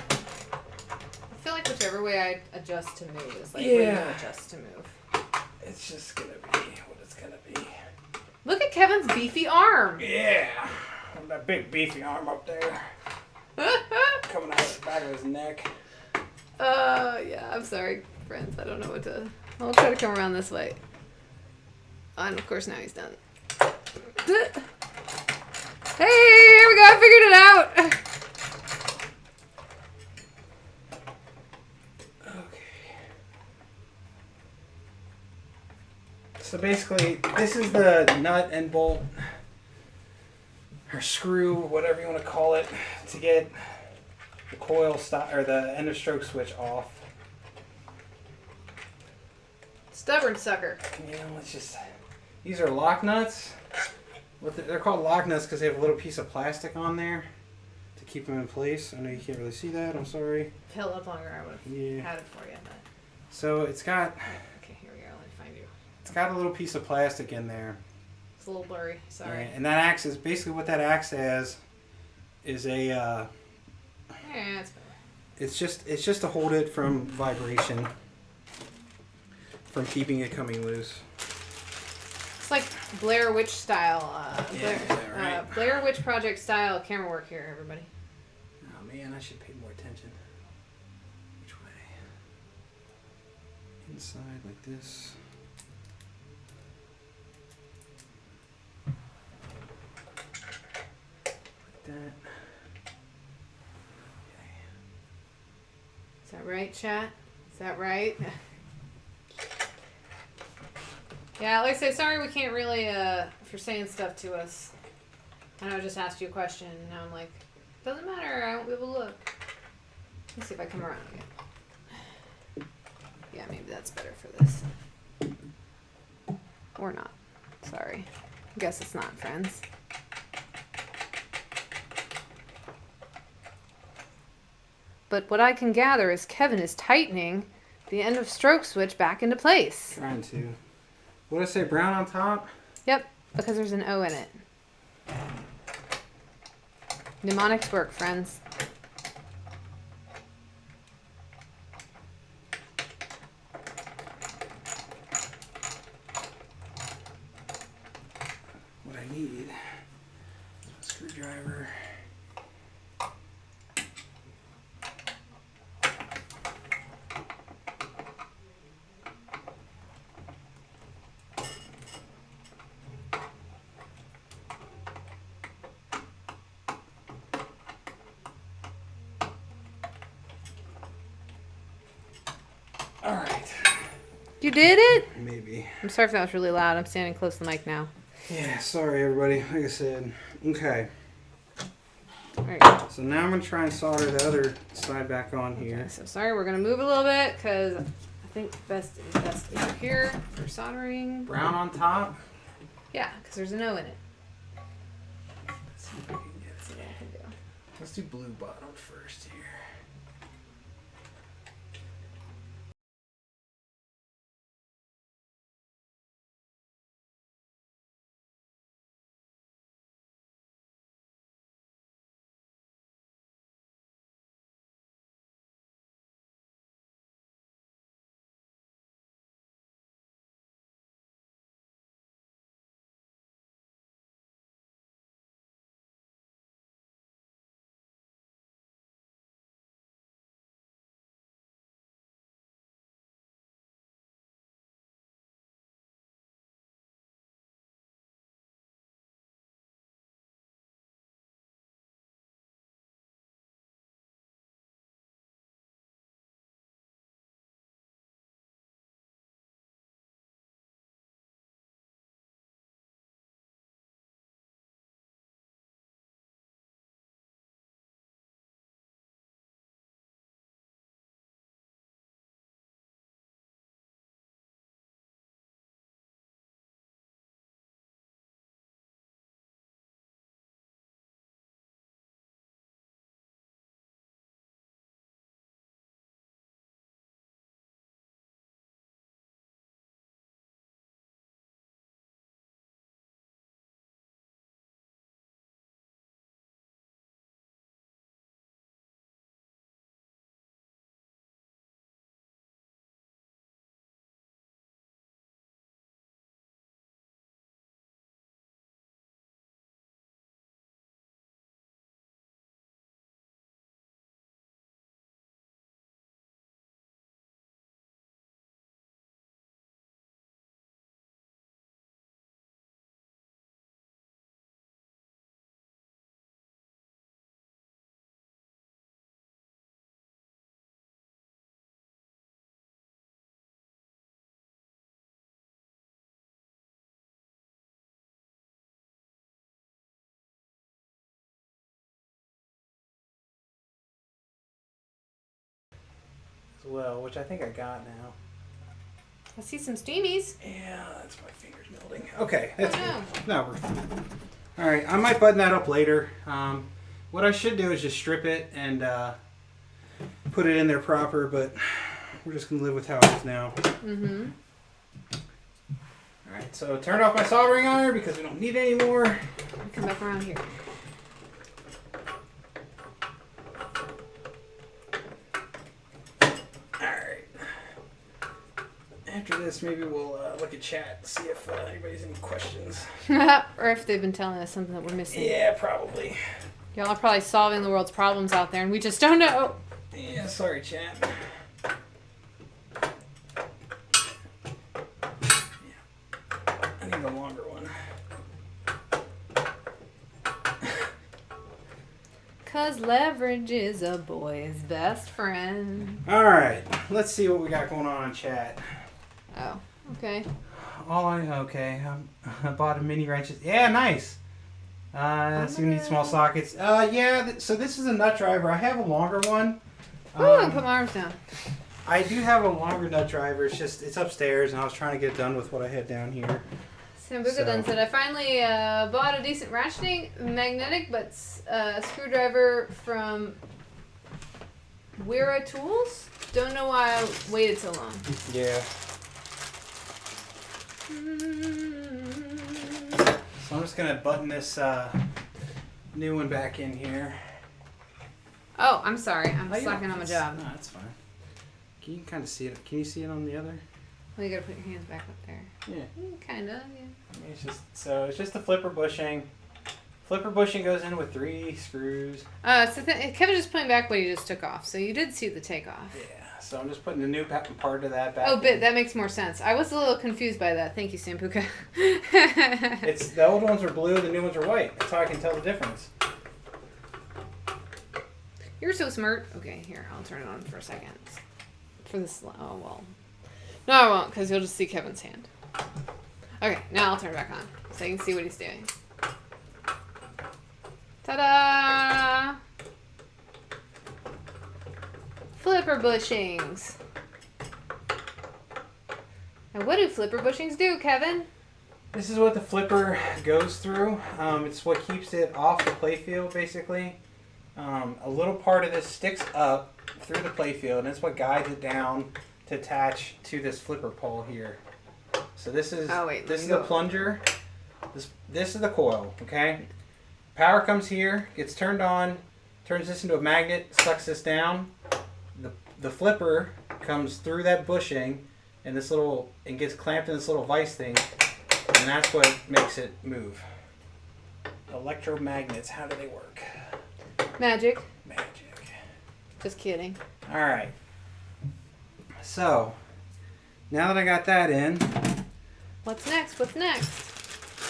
feel like whichever way I adjust to move is like where you adjust to move. It's just gonna be what it's gonna be. Look at Kevin's beefy arm. Yeah, that big beefy arm up there coming out of the back of his neck. Yeah, I'm sorry, friends. I don't know what to. I'll try to come around this way. And of course, now he's done. Hey, here we go. I figured it out. Okay. So basically, this is the nut and bolt, or screw, whatever you want to call it, to get coil stop or the end of stroke switch off. Stubborn sucker. You know, it's just these are lock nuts. They're called lock nuts because they have a little piece of plastic on there to keep them in place. I know you can't really see that. I'm sorry. If held up longer, I would have had it for you. But... So it's got. Okay, here we go. Let me find you. It's got a little piece of plastic in there. It's a little blurry. Sorry. And that acts as basically what that acts as is a. Yeah, it's better. It's just to hold it from vibration, from keeping it coming loose. It's like Blair Witch style. Right? Blair Witch Project style camera work here, everybody. Oh man, I should pay more attention. Which way? Inside like this. Like that. Is that right, chat? Is that right? Yeah, like I say, sorry we can't really, if you're saying stuff to us. I know I just asked you a question, and now I'm like, doesn't matter, I won't be able to look. Let's see if I come around again. Yeah, maybe that's better for this. Or not. Sorry. Guess it's not, friends. But what I can gather is Kevin is tightening the end of stroke switch back into place. Trying to. What did I say? Brown on top? Yep, because there's an O in it. Mnemonics work, friends. What I need is a screwdriver. All right. You did it? Maybe. I'm sorry if that was really loud. I'm standing close to the mic now. Yeah, sorry everybody. Like I said. Okay. There you go. So now I'm going to try and solder the other side back on here. Okay, so sorry, we're going to move a little bit because I think best over here for soldering. Brown on top. Yeah, because there's an O in it. Let's see if we can get it. See what I can do. Let's do blue bottom first here. well, which I think I got now. I see some steamies. Yeah, that's my fingers melting. Okay, that's no. good. No, we're all right. I might button that up later. What I should do is just strip it and put it in there proper, but we're just gonna live with how it is now. Mm-hmm. All right, so turned off my soldering iron because we don't need it anymore. Come back around here. After this, maybe we'll look at chat, see if anybody's any questions. Or if they've been telling us something that we're missing. Yeah, probably. Y'all are probably solving the world's problems out there, and we just don't know. Yeah, sorry, chat. Yeah. I need a longer one. 'Cause leverage is a boy's best friend. All right, let's see what we got going on in chat. Oh, okay. I bought a mini wrenches. Yeah, nice. So you need small sockets. So this is a nut driver. I have a longer one. Oh, put my arms down. I do have a longer nut driver. It's upstairs, and I was trying to get it done with what I had down here. Sambuca then said, I finally bought a decent ratcheting magnetic but screwdriver from Wera Tools. Don't know why I waited so long. Yeah. So I'm just going to button this new one back in here. Oh, I'm sorry. I'm slacking on my job. No, that's fine. Can you kind of see it? Can you see it on the other? Well, you gotta put your hands back up there. Yeah. Kinda, yeah. It's just the flipper bushing. Flipper bushing goes in with 3 screws. Kevin's just putting back what he just took off, so you did see the takeoff. Yeah. So I'm just putting the new part of that back. Oh, that makes more sense. I was a little confused by that. Thank you, Sambuca. It's the old ones are blue, the new ones are white. That's how I can tell the difference. You're so smart. Okay, here, I'll turn it on for a second. For this, oh well. No, I won't, because you'll just see Kevin's hand. Okay, now I'll turn it back on, so you can see what he's doing. Ta-da! Flipper bushings. Now, what do flipper bushings do, Kevin? This is what the flipper goes through. It's what keeps it off the playfield, basically. A little part of this sticks up through the playfield, and it's what guides it down to attach to this flipper pole here. So this is the plunger. This is the coil. Okay. Power comes here, gets turned on, turns this into a magnet, sucks this down. The flipper comes through that bushing, and gets clamped in this little vise thing, and that's what makes it move. Electromagnets. How do they work? Magic. Magic. Just kidding. All right. So, now that I got that in, What's next? What's next?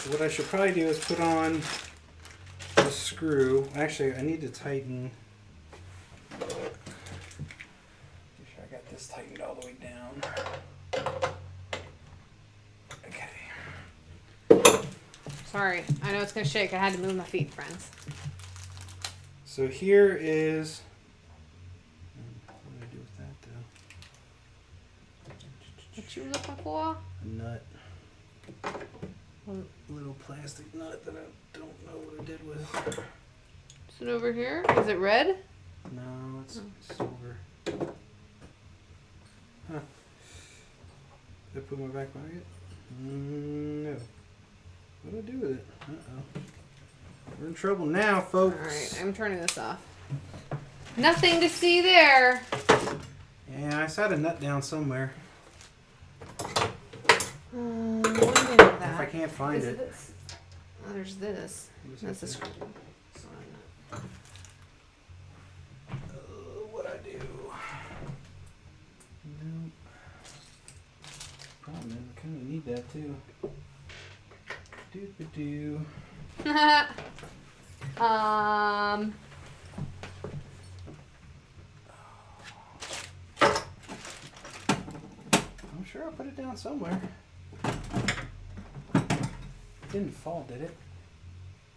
what I should probably do is put on the screw. Actually, I need to tighten. Make sure I got this tightened all the way down. Okay. Sorry, I know it's gonna shake. I had to move my feet, friends. So here is. What do I do with that though? What you looking for? A nut. A little plastic nut that I don't know what I did with. Is it over here? Is it red? No, it's silver. Huh. Did I put my back pocket? No. What do I do with it? Uh-oh. We're in trouble now, folks. Alright, I'm turning this off. Nothing to see there. Yeah, I saw the nut down somewhere. What do you think of that? If I can't find Is it. This? Oh, there's this. That's a screw. What I do? Nope. Problem is, I kind of need that too. Doop-a-doo. I'm sure I put it down somewhere. Didn't fall, did it?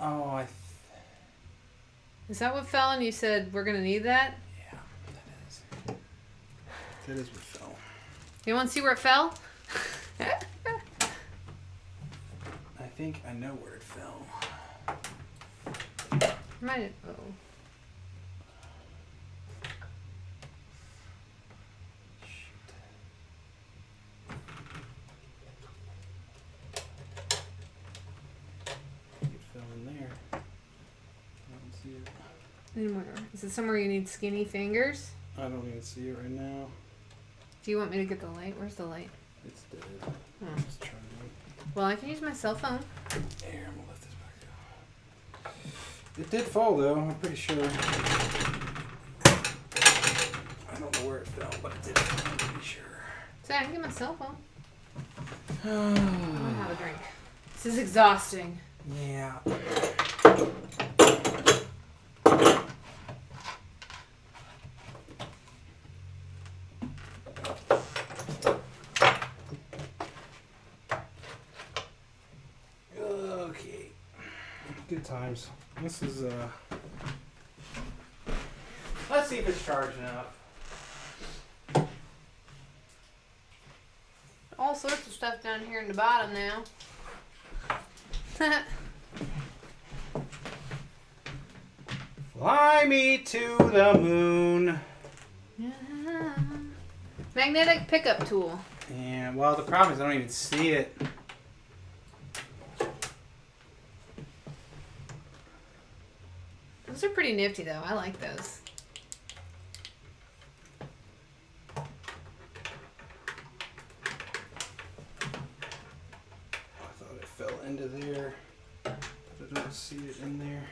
Oh, Is that what fell and you said we're gonna need that? yeah, that is. That is what fell. You want to see where it fell? I think I know where it fell. Might. Oh. Shoot. It fell in there. I don't see it. Anywhere. Is it somewhere you need skinny fingers? I don't even see it right now. Do you want me to get the light? Where's the light? It's dead. Oh. Let's try it. Well, I can use my cell phone. Here, I'm gonna lift this back up. It did fall though, I'm pretty sure. I don't know where it fell, but it did fall, I'm pretty sure. So I can get my cell phone. I'm gonna have a drink. This is exhausting. Yeah. Okay. Good times. This is let's see if it's charging up. All sorts of stuff down here in the bottom now. Fly me to the moon. Magnetic pickup tool. Yeah, well, the problem is I don't even see it. Those are pretty nifty though. I like those. I thought it fell into there, but I don't see it in there.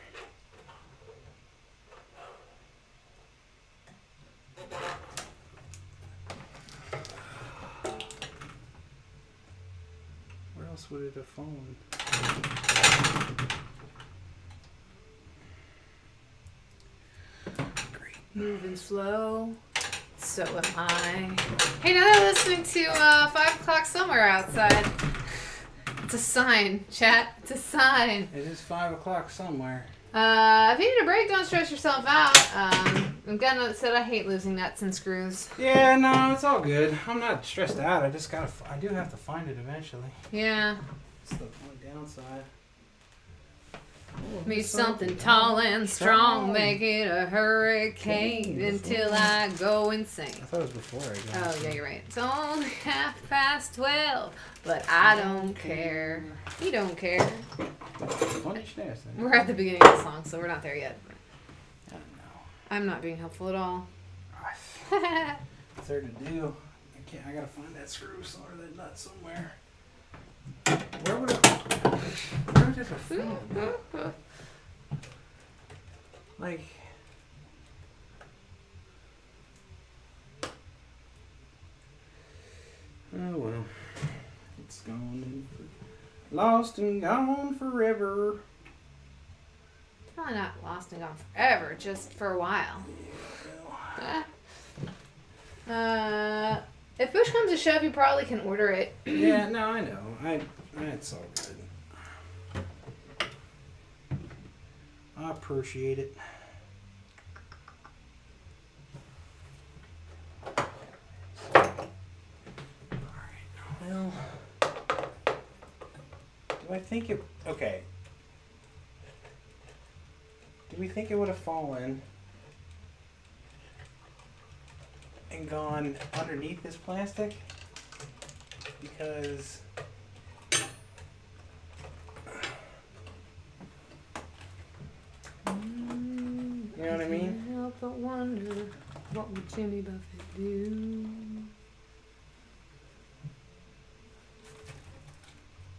Where else would it have fallen? Great. Moving slow. So am I. Hey, now they're listening to 5 o'clock somewhere outside. It's a sign, chat. It's a sign. It is 5 o'clock somewhere. If you need a break, don't stress yourself out. I'm gonna said I hate losing nuts and screws. Yeah, no, it's all good. I'm not stressed out. I just gotta. I do have to find it eventually. Yeah. It's the only downside. Me something tall and strong, make it a hurricane until I go insane. I thought it was before I got Oh, yeah, you're right. It's only 12:30, but I don't care. You don't care. We're at the beginning of the song, so we're not there yet. I don't know. I'm not being helpful at all. What's there to do? I gotta find that screw or that nut somewhere. Where would it have fallen? Like, oh well, it's gone, lost and gone forever. Probably not lost and gone forever, just for a while. If push comes to shove, you probably can order it. Yeah, no, I know. It's all good. I appreciate it. Alright, well, do I think it, okay. Do we think it would have fallen and gone underneath this plastic? Because you know what I mean? Can't help but wonder, what would Jimmy Buffett do?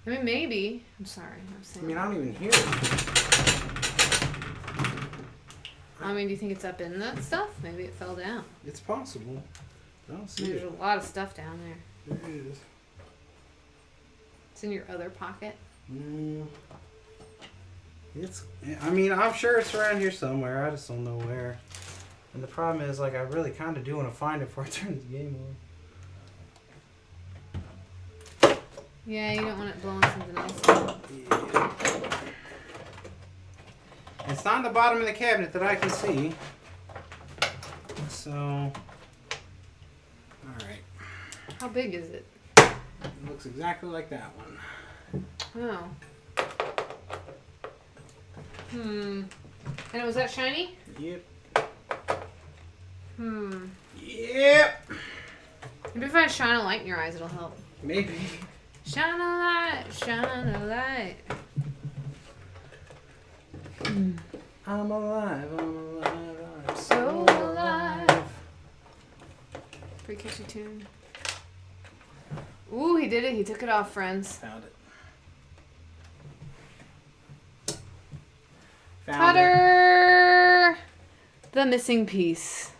I mean, maybe. I'm sorry. I'm I saying. mean, I don't even hear it. I mean, do you think it's up in that stuff? Maybe it fell down. It's possible. I don't see There's it. a lot of stuff down there. There is. It's in your other pocket. I mean, I'm sure it's around here somewhere. I just don't know where. And the problem is, like, I really kind of do want to find it before I turn the game on. Yeah, you don't want it blowing something else up. Yeah. It's not in the bottom of the cabinet that I can see. So, alright, How big is it? It looks exactly like that one. Oh. And was that shiny? Yep. Yep. Maybe if I shine a light in your eyes, it'll help. Maybe. Shine a light, shine a light. I'm alive, I'm so alive. Pretty catchy tune. Ooh, he did it. He took it off, friends. Found it. Cutter! The missing piece.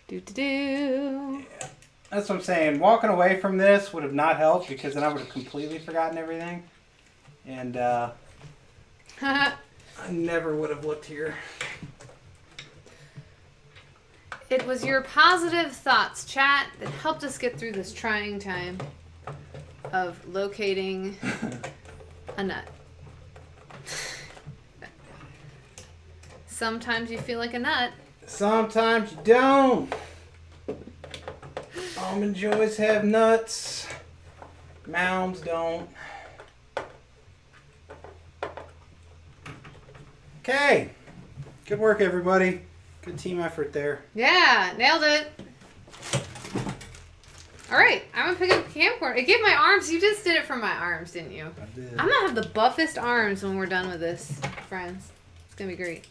Do. Yeah. That's what I'm saying. Walking away from this would have not helped because then I would have completely forgotten everything. And I never would have looked here. It was your positive thoughts, chat, that helped us get through this trying time of locating a nut. Sometimes you feel like a nut. Sometimes you don't. Almond joys have nuts. Mounds don't. Okay. Good work, everybody. Good team effort there. Yeah, nailed it. All right, I'm gonna pick up the camcorder. It gave my arms. You just did it for my arms, didn't you? I did. I'm gonna have the buffest arms when we're done with this, friends. It's gonna be great.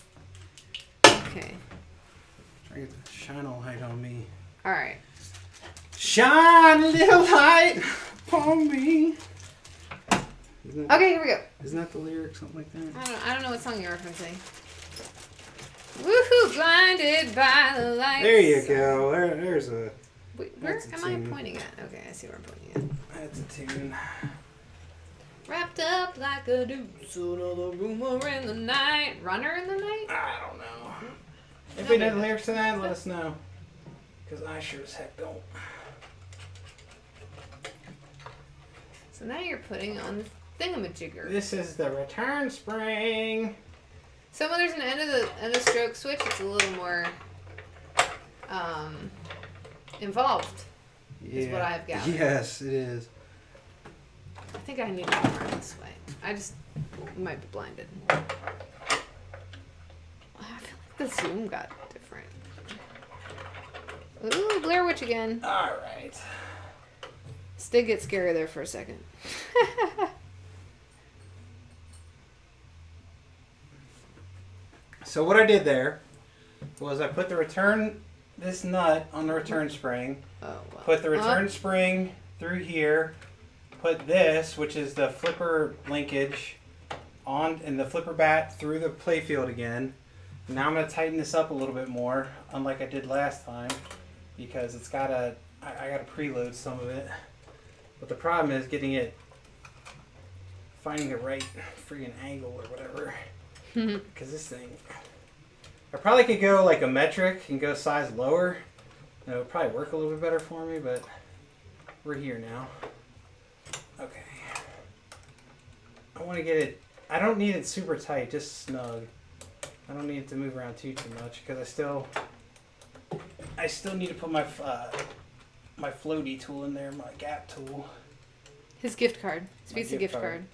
Okay. Try to get the shine a light on me. All right. Shine a little light on me. Okay, here we go. Isn't that the lyric? Something like that? I don't know what song you're referencing. Woohoo! Blinded by the lights. There you go. There's a. Wait, where That's a am I tune. pointing at? Okay, I see where I'm pointing That's a tune. at. Wrapped up like a deuce, another rumor in the night. Runner in the night? I don't know. If No, we know the maybe. lyrics to that, let us know. Because I sure as heck don't. So now you're putting on the thingamajigger. This is the return spring. So when there's an end of the stroke switch, it's a little more involved. Yeah. Is what I've gathered. Yes, it is. I think I need to go around this way. I just might be blinded. I feel like the zoom got different. Ooh, Blair Witch again. All right. Did get scary there for a second. So what I did there was I put this nut on the return spring, Oh, wow. put the return spring through here, put this, which is the flipper linkage, on and the flipper bat through the playfield again. Now I'm going to tighten this up a little bit more, unlike I did last time, because it's got I got to preload some of it. But the problem is finding the right friggin' angle or whatever. Because this thing, I probably could go like a metric and go size lower. And it would probably work a little bit better for me, but we're here now. Okay. I want to get it, I don't need it super tight, just snug. I don't need it to move around too much because I still need to put my my floaty tool in there, my gap tool. His gift card. His My pizza gift card.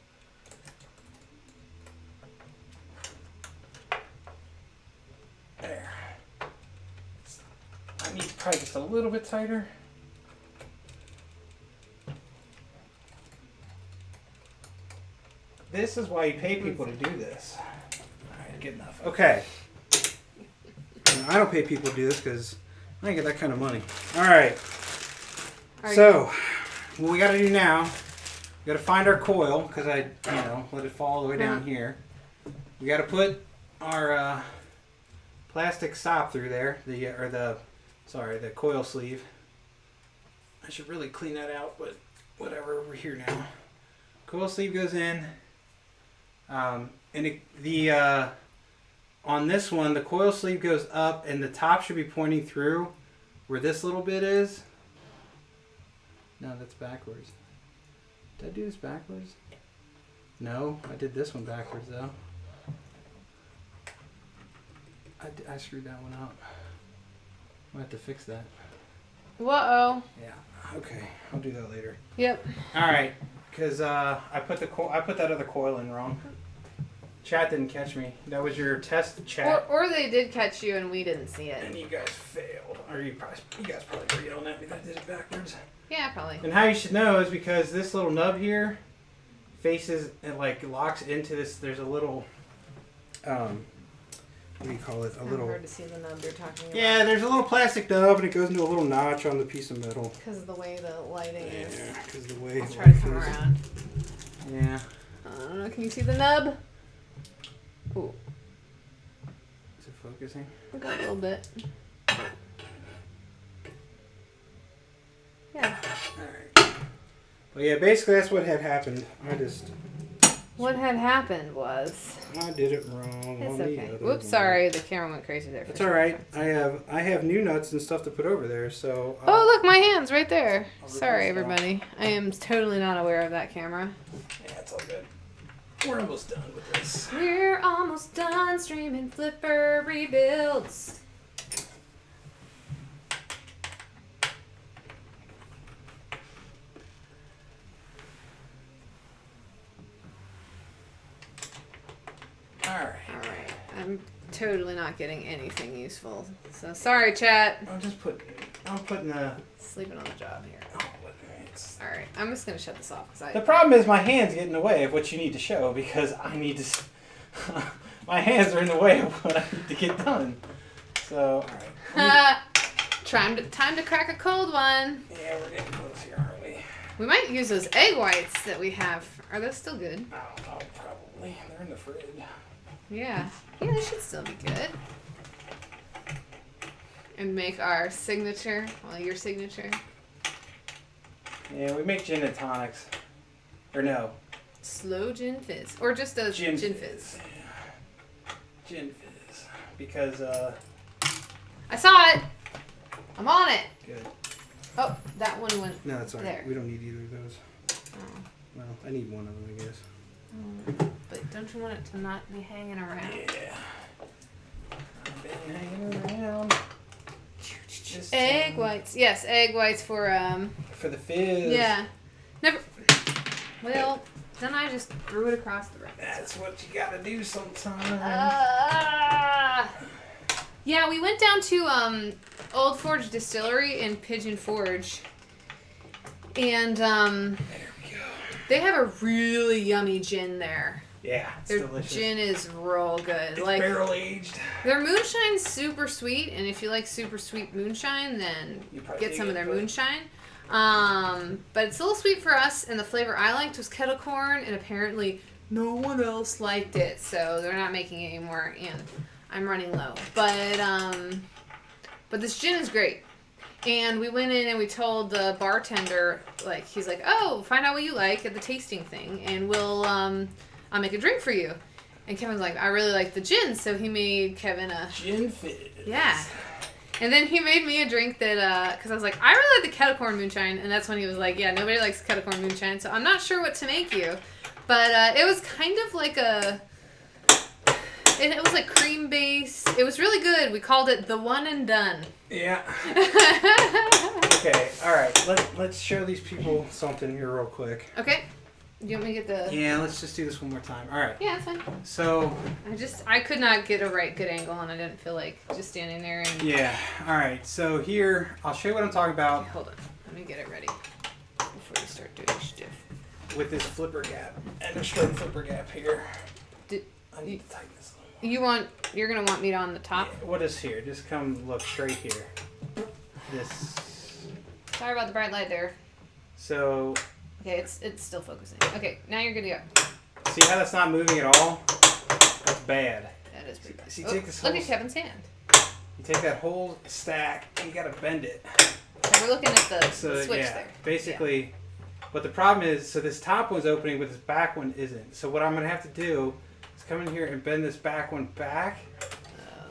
There. I need probably just a little bit tighter. This is why you pay people to do this. Alright, good enough. Okay. Now, I don't pay people to do this because I ain't got that kind of money. Alright. So, what we got to do now, we got to find our coil because I, let it fall all the way down here. We got to put our plastic stop through there, the coil sleeve. I should really clean that out, but whatever. We're here now. Coil sleeve goes in, and on this one, the coil sleeve goes up, and the top should be pointing through where this little bit is. No, that's backwards. Did I do this backwards? No, I did this one backwards though. I screwed that one up. I'm gonna have to fix that. Whoa. Yeah. Okay. I'll do that later. Yep. All right. Because I put that other coil in wrong. Chat didn't catch me. That was your test chat. Or they did catch you and we didn't see it. And you guys failed. Or you guys probably were yelling at me that I did it backwards. Yeah, probably. And how you should know is because this little nub here faces and like locks into this. There's a little, what do you call it? It's kinda hard to see the nub you're talking about. Yeah, there's a little plastic nub and it goes into a little notch on the piece of metal. Because of the way the lighting is. Yeah, because of the way. I'll try to come around. Yeah. I don't know. Can you see the nub? Ooh. Is it focusing? I got a little bit. Yeah. Alright. Well, yeah, basically that's what had happened. What had happened was... I did it wrong. It's okay. Whoops, sorry. The camera went crazy there. It's alright. I have new nuts and stuff to put over there, so... oh, look, my hand's right there. Sorry, everybody. I am totally not aware of that camera. Yeah, it's all good. We're almost done with this. We're almost done streaming Flipper rebuilds. Alright. I'm totally not getting anything useful. So sorry, chat. I'm putting the... Sleeping on the job here. Oh, Alright, I'm just going to shut this off. The problem is my hands get in the way of what you need to show because I need to... my hands are in the way of what I need to get done. So, alright. Time to crack a cold one. Yeah, we're getting close here, aren't we? We might use those egg whites that we have. Are those still good? I don't know, probably. They're in the fridge. Yeah. Yeah, they should still be good. And make our signature. Well, your signature. Yeah, we make gin and tonics. Or no. Slow gin fizz. Or just a gin fizz. Yeah. Gin fizz. Because, I saw it! I'm on it! Good. Oh, that one went No, that's all right. there. We don't need either of those. Oh. Well, I need one of them, I guess. But don't you want it to not be hanging around? Yeah. I've been hanging around. Just Egg whites. Yes, egg whites for the fizz. Yeah. Never. Well, then I just threw it across the room. That's what you gotta do sometimes. Yeah, we went down to Old Forge Distillery in Pigeon Forge, and there we go. they have a really yummy gin there. Yeah, it's Their delicious. gin is real good. It's like barrel aged. their moonshine's super sweet, and if you like super sweet moonshine, then get some of their moonshine. But it's a little sweet for us, and the flavor I liked was kettle corn, and apparently no one else liked it, so they're not making it anymore, and I'm running low. But this gin is great. And we went in and we told the bartender, like, he's like, oh, find out what you like at the tasting thing, and I'll make a drink for you. And Kevin's like, I really like the gin, so he made Kevin a... Gin fizz. Yeah. And then he made me a drink that, because I was like, I really like the kettle corn moonshine, and that's when he was like, yeah, nobody likes kettle corn moonshine, so I'm not sure what to make you. But it was kind of like it was like cream base. It was really good. We called it the one and done. Yeah. Okay, alright, let's show these people something here real quick. Okay. Do you want me to get the... Yeah, let's just do this one more time. Alright. Yeah, that's fine. So... I could not get a good angle, and I didn't feel like just standing there and... Yeah, alright, so here, I'll show you what I'm talking about. Okay, hold on. Let me get it ready before you start doing stuff. With this flipper gap, and a straight flipper gap here. I need to tighten this a little. You're going to want me on the top? Yeah, what is here? Just come look straight here. This... Sorry about the bright light there. So... Okay, it's still focusing. Okay, now you're good to go. See how that's not moving at all? That's bad. That is pretty bad. See, take this whole, look at Kevin's hand. You take that whole stack and you gotta bend it. So we're looking at the switch there. Basically, but the problem is, so this top one's opening, but this back one isn't. So what I'm gonna have to do is come in here and bend this back one back.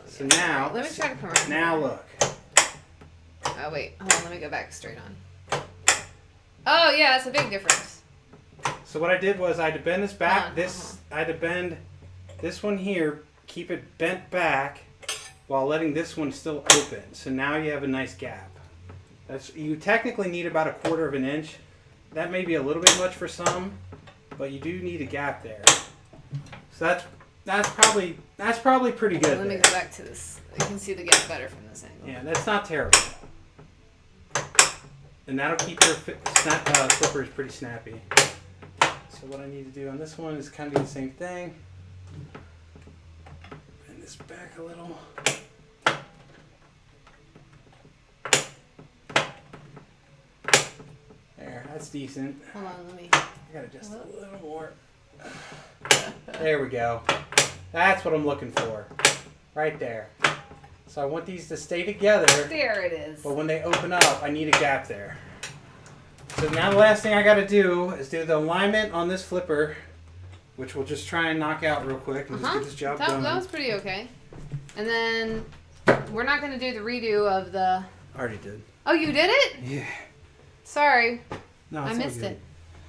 So now, let me try to come around. Now look. Oh wait, hold on. Let me go back straight on. Oh yeah, that's a big difference. So what I did was I had to bend this back. I had to bend this one here, keep it bent back, while letting this one still open. So now you have a nice gap. You technically need about 1/4 of an inch. That may be a little bit much for some, but you do need a gap there. So that's probably pretty good. Let me go back to this. You can see the gap better from this angle. Yeah, that's not terrible. And that'll keep your flippers pretty snappy. So what I need to do on this one is kind of do the same thing. Bend this back a little. There, that's decent. Hold on, let me. I gotta just a little more. There we go. That's what I'm looking for. Right there. So I want these to stay together. There it is. But when they open up, I need a gap there. So now the last thing I got to do is do the alignment on this flipper, which we'll just try and knock out real quick and just get this job done. That was pretty okay. And then we're not going to do the redo of the... I already did. Oh, you did it? Yeah. Sorry. No, I missed it.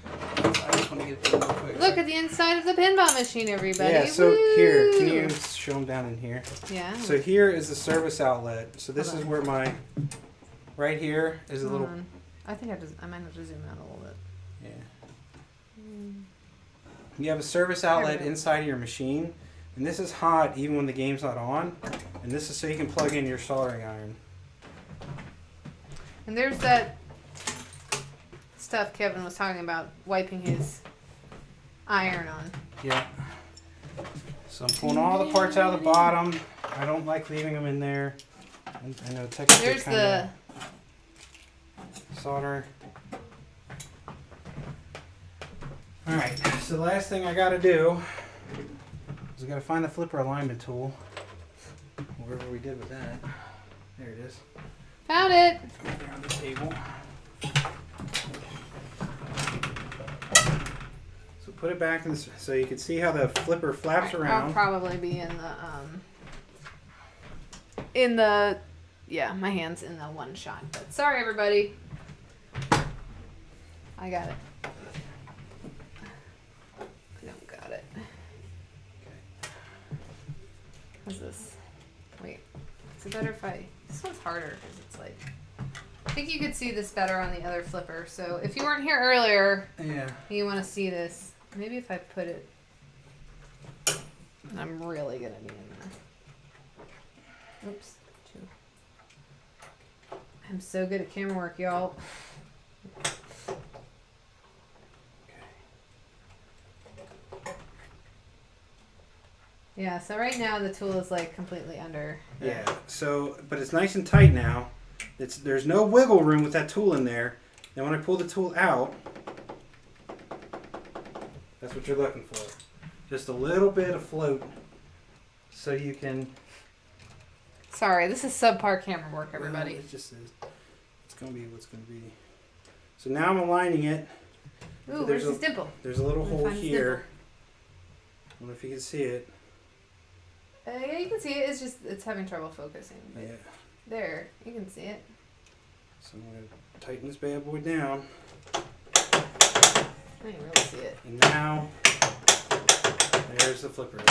I just want to get it done real quick. Look at the inside of the pinball machine, everybody. Yeah, so Woo! here, can you show them down in here? Yeah. So here is the service outlet. So this is where my, right here is a little... I think I might have to zoom out a little bit. Yeah. You have a service outlet inside of your machine, and this is hot even when the game's not on, and this is so you can plug in your soldering iron. And there's that stuff Kevin was talking about, wiping his iron on. Yeah. So I'm pulling all the parts out of the bottom. I don't like leaving them in there. I know technically There's the solder. Alright, so the last thing I gotta do is I gotta find the flipper alignment tool. Whatever we did with that. There it is. Found it. Over on the table. So put it back in this, so you can see how the flipper flaps around. I'll probably be in the yeah, my hand's in the one shot. But sorry everybody. I got it. I don't got it. Okay. What's this? Wait. Is it better if I... This one's harder because it's like... I think you could see this better on the other flipper. So if you weren't here earlier, Yeah. you want to see this. Maybe if I put it... I'm really going to be in there. Oops. I'm so good at camera work, y'all. Yeah, so right now the tool is like completely under. Yeah, so, but it's nice and tight now. There's no wiggle room with that tool in there. Then when I pull the tool out, that's what you're looking for. Just a little bit of float so you can... Sorry, this is subpar camera work, everybody. Well, it just is. It's going to be what's going to be. So now I'm aligning it. Ooh, So where's his dimple? There's a little I'm gonna hole find his here. I don't know if you can see it. Yeah, you can see it. It's just, it's having trouble focusing. Yeah. There, you can see it. So I'm going to tighten this bad boy down. I didn't really see it. And now, there's the flippers.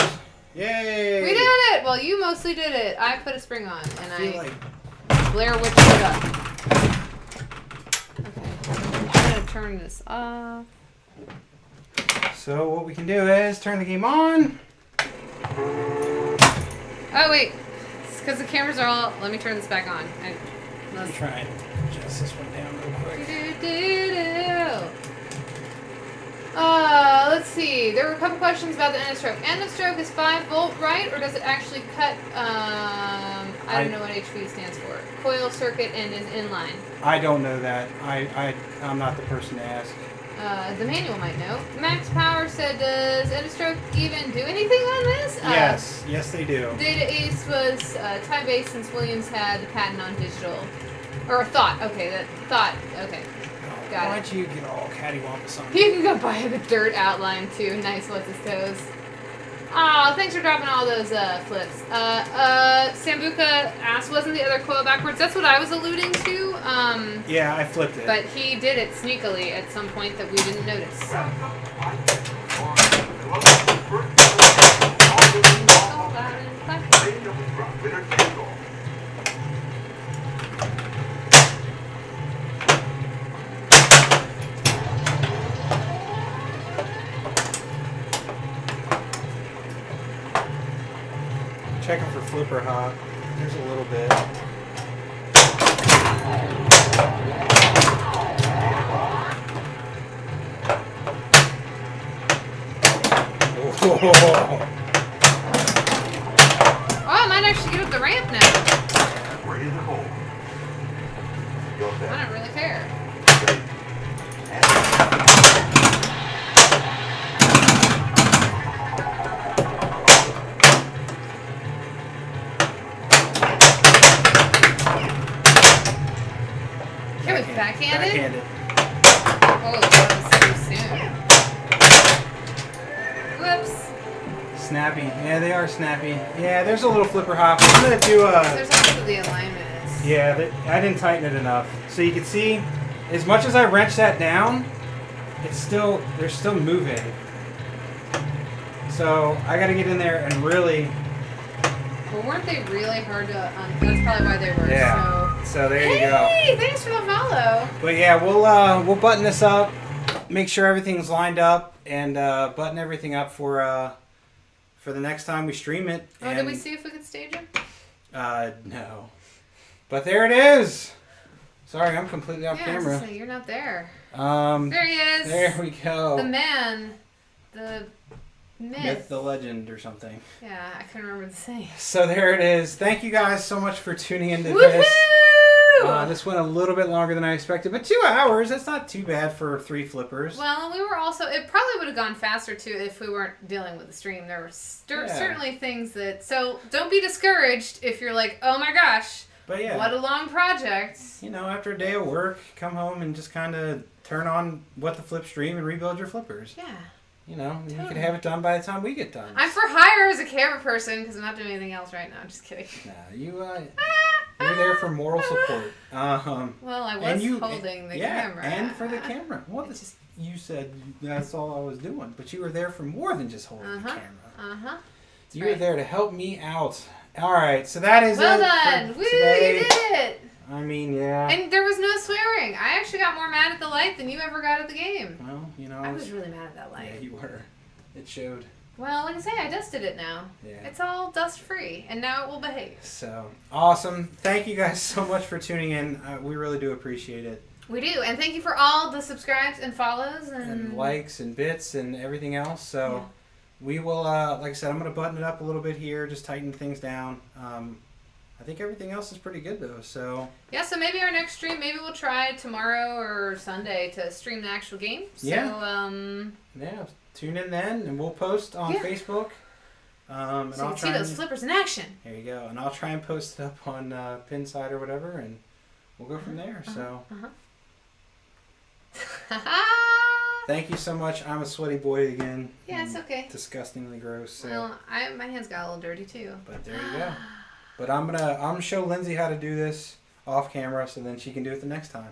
Yay! We did it! Well, you mostly did it. I put a spring on, and I Blair Witched it up. Okay, I'm going to turn this off. So what we can do is turn the game on. Oh, wait. It's because the cameras are all... Let me turn this back on. Let's try and adjust this one down real quick. Let's see. There were a couple questions about the end of stroke. End of stroke is 5-volt, right? Or does it actually cut, I don't know what HV stands for. Coil circuit and is inline. I don't know that. I'm not the person to ask. The manual might know. Max Power said, does end of stroke even do anything on this? Yes they do. Data Ace was time-based since Williams had the patent on digital. Or thought. Okay, Okay. Got Why'd you get all cattywampus on You can go buy the dirt outline too. Nice, what's his toes? Oh, thanks for dropping all those flips. Sambuca asked, wasn't the other coil backwards? That's what I was alluding to. Yeah, I flipped it. But he did it sneakily at some point that we didn't notice. flipper hop. There's a little bit. Whoa. Oh, I might actually get up the ramp now. Ready to hold. Go I set. don't really care. Ready. Can we backhand it? Backhand it. Oh, that was too soon. Whoops. Snappy. Yeah, they are snappy. Yeah, there's a little flipper hop. I'm gonna do There's also the alignment. Yeah, I didn't tighten it enough. So you can see, as much as I wrench that down, they're still moving. So I got to get in there and really. Well, weren't they really hard to? That's probably why they were. Yeah. So there you go. Hey, thanks for the follow. But yeah, we'll button this up, make sure everything's lined up, and button everything up for the next time we stream it. Oh, and, did we see if we could stage him? No. But there it is. Sorry, I'm completely off Yeah, camera. so you're not there. There There he is. There we go. The man. The myth. The legend or something. Yeah, I couldn't remember the saying. So there it is. Thank you guys so much for tuning into Woohoo! this. This went a little bit longer than I expected, but 2 hours, that's not too bad for 3 flippers. Well, we were also, it probably would have gone faster too if we weren't dealing with the stream. There were certainly things that, so don't be discouraged if you're like, oh my gosh, But yeah, what a long project. you know, after a day of work, come home and just kind of turn on What the Flip stream and rebuild your flippers. Yeah. You know, you Totally. can have it done by the time we get done. I'm for hire as a camera person because I'm not doing anything else right now. Just kidding. Nah, you're there for moral support. Well, I and was holding the camera. and for the camera. Well, you said that's all I was doing, but you were there for more than just holding the camera. Uh-huh. You were there to help me out. All right, so that is Well it done. for Woo, today. you did it. I mean, yeah. And there was no swearing. I actually got more mad at the light than you ever got at the game. Well, you know, I was really mad at that light. yeah, you were. It showed. Well, like I say, I dusted it now. Yeah. It's all dust free, and now it will behave. So awesome! Thank you guys so much for tuning in. We really do appreciate it. We do, and thank you for all the subscribes and follows And likes and bits and everything else. So we will, like I said, I'm going to button it up a little bit here, just tighten things down. I think everything else is pretty good though. So yeah, so maybe our next stream, maybe we'll try tomorrow or Sunday to stream the actual game. So, yeah, tune in then, and we'll post on Facebook. And so you I'll can see try those flippers in action. There you go, and I'll try and post it up on Pinside or whatever, and we'll go from there. So thank you so much. I'm a sweaty boy again. Yeah, it's okay. Disgustingly gross. So. Well, my hands got a little dirty too. But there you go. But I'm gonna show Lindsay how to do this off camera, so then she can do it the next time.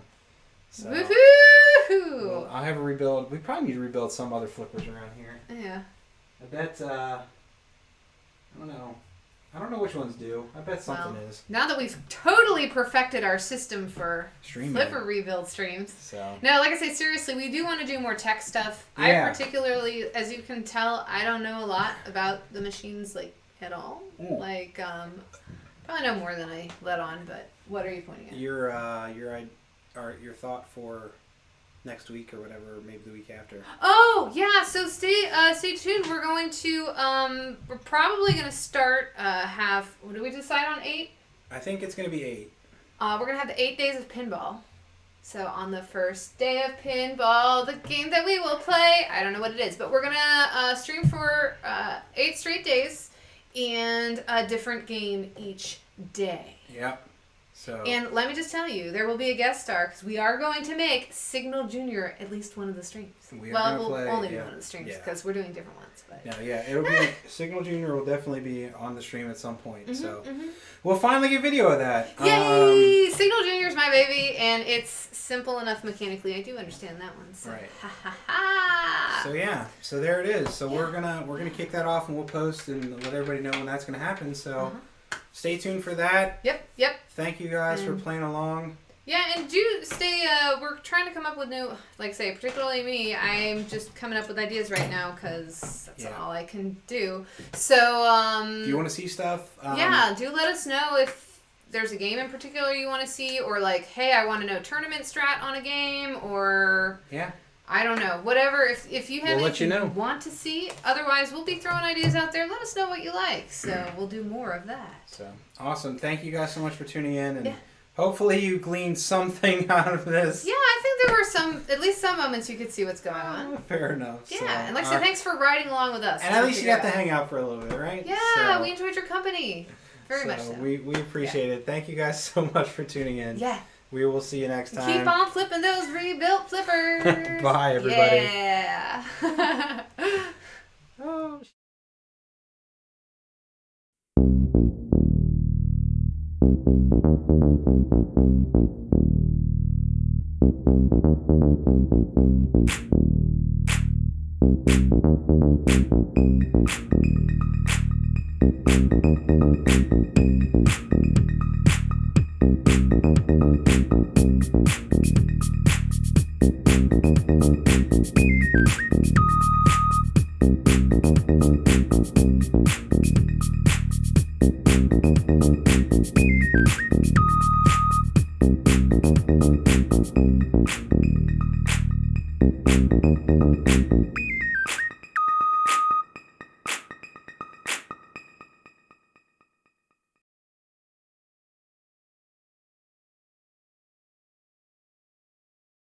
So Woohoo! well, I'll have a rebuild. We probably need to rebuild some other flippers around here. Yeah. I bet. I don't know. I don't know which ones do. I bet something is. Now that we've totally perfected our system for Streaming. flipper rebuild streams. So. No, like I say, seriously, we do want to do more tech stuff. Yeah. I particularly, as you can tell, I don't know a lot about the machines, like, at all. Mm. Like, probably know more than I let on, but what are you pointing at? Your thought for next week or whatever, or maybe the week after. Oh, yeah, so stay tuned. We're going to, we're probably going to start, what did we decide on, 8? I think it's going to be 8. We're going to have the 8 days of pinball. So on the first day of pinball, the game that we will play, I don't know what it is, but we're going to stream for 8 straight days and a different game each day. Yep. So. And let me just tell you, there will be a guest star because we are going to make Signal Junior at least one of the streams. We'll only be one of the streams because we're doing different ones. But. Yeah, it'll be Signal Junior will definitely be on the stream at some point. So we'll finally get video of that. Yay! Signal Junior is my baby, and it's simple enough mechanically. I do understand that one. So. Right. Ha ha ha! So yeah, so there it is. So we're gonna kick that off, and we'll post and let everybody know when that's gonna happen. So stay tuned for that. Yep. Thank you guys for playing along. Yeah, and do stay. We're trying to come up with new, like say, particularly me. I'm just coming up with ideas right now because that's all I can do. So, if you want to see stuff, yeah, do let us know if there's a game in particular you want to see, or like, hey, I want to know tournament strat on a game, or I don't know, whatever. If you have anything you want to see, otherwise we'll be throwing ideas out there. Let us know what you like, so we'll do more of that. So awesome! Thank you guys so much for tuning in, and hopefully you gleaned something out of this. Yeah, I think there were at least some moments you could see what's going on. Fair enough. Yeah, so, and like I said, thanks for riding along with us. And at least you got to hang out for a little bit, right? Yeah, we enjoyed your company. Very much so. We appreciate it. Thank you guys so much for tuning in. Yeah. We will see you next time. Keep on flipping those rebuilt flippers. Bye, everybody. Yeah. Oh.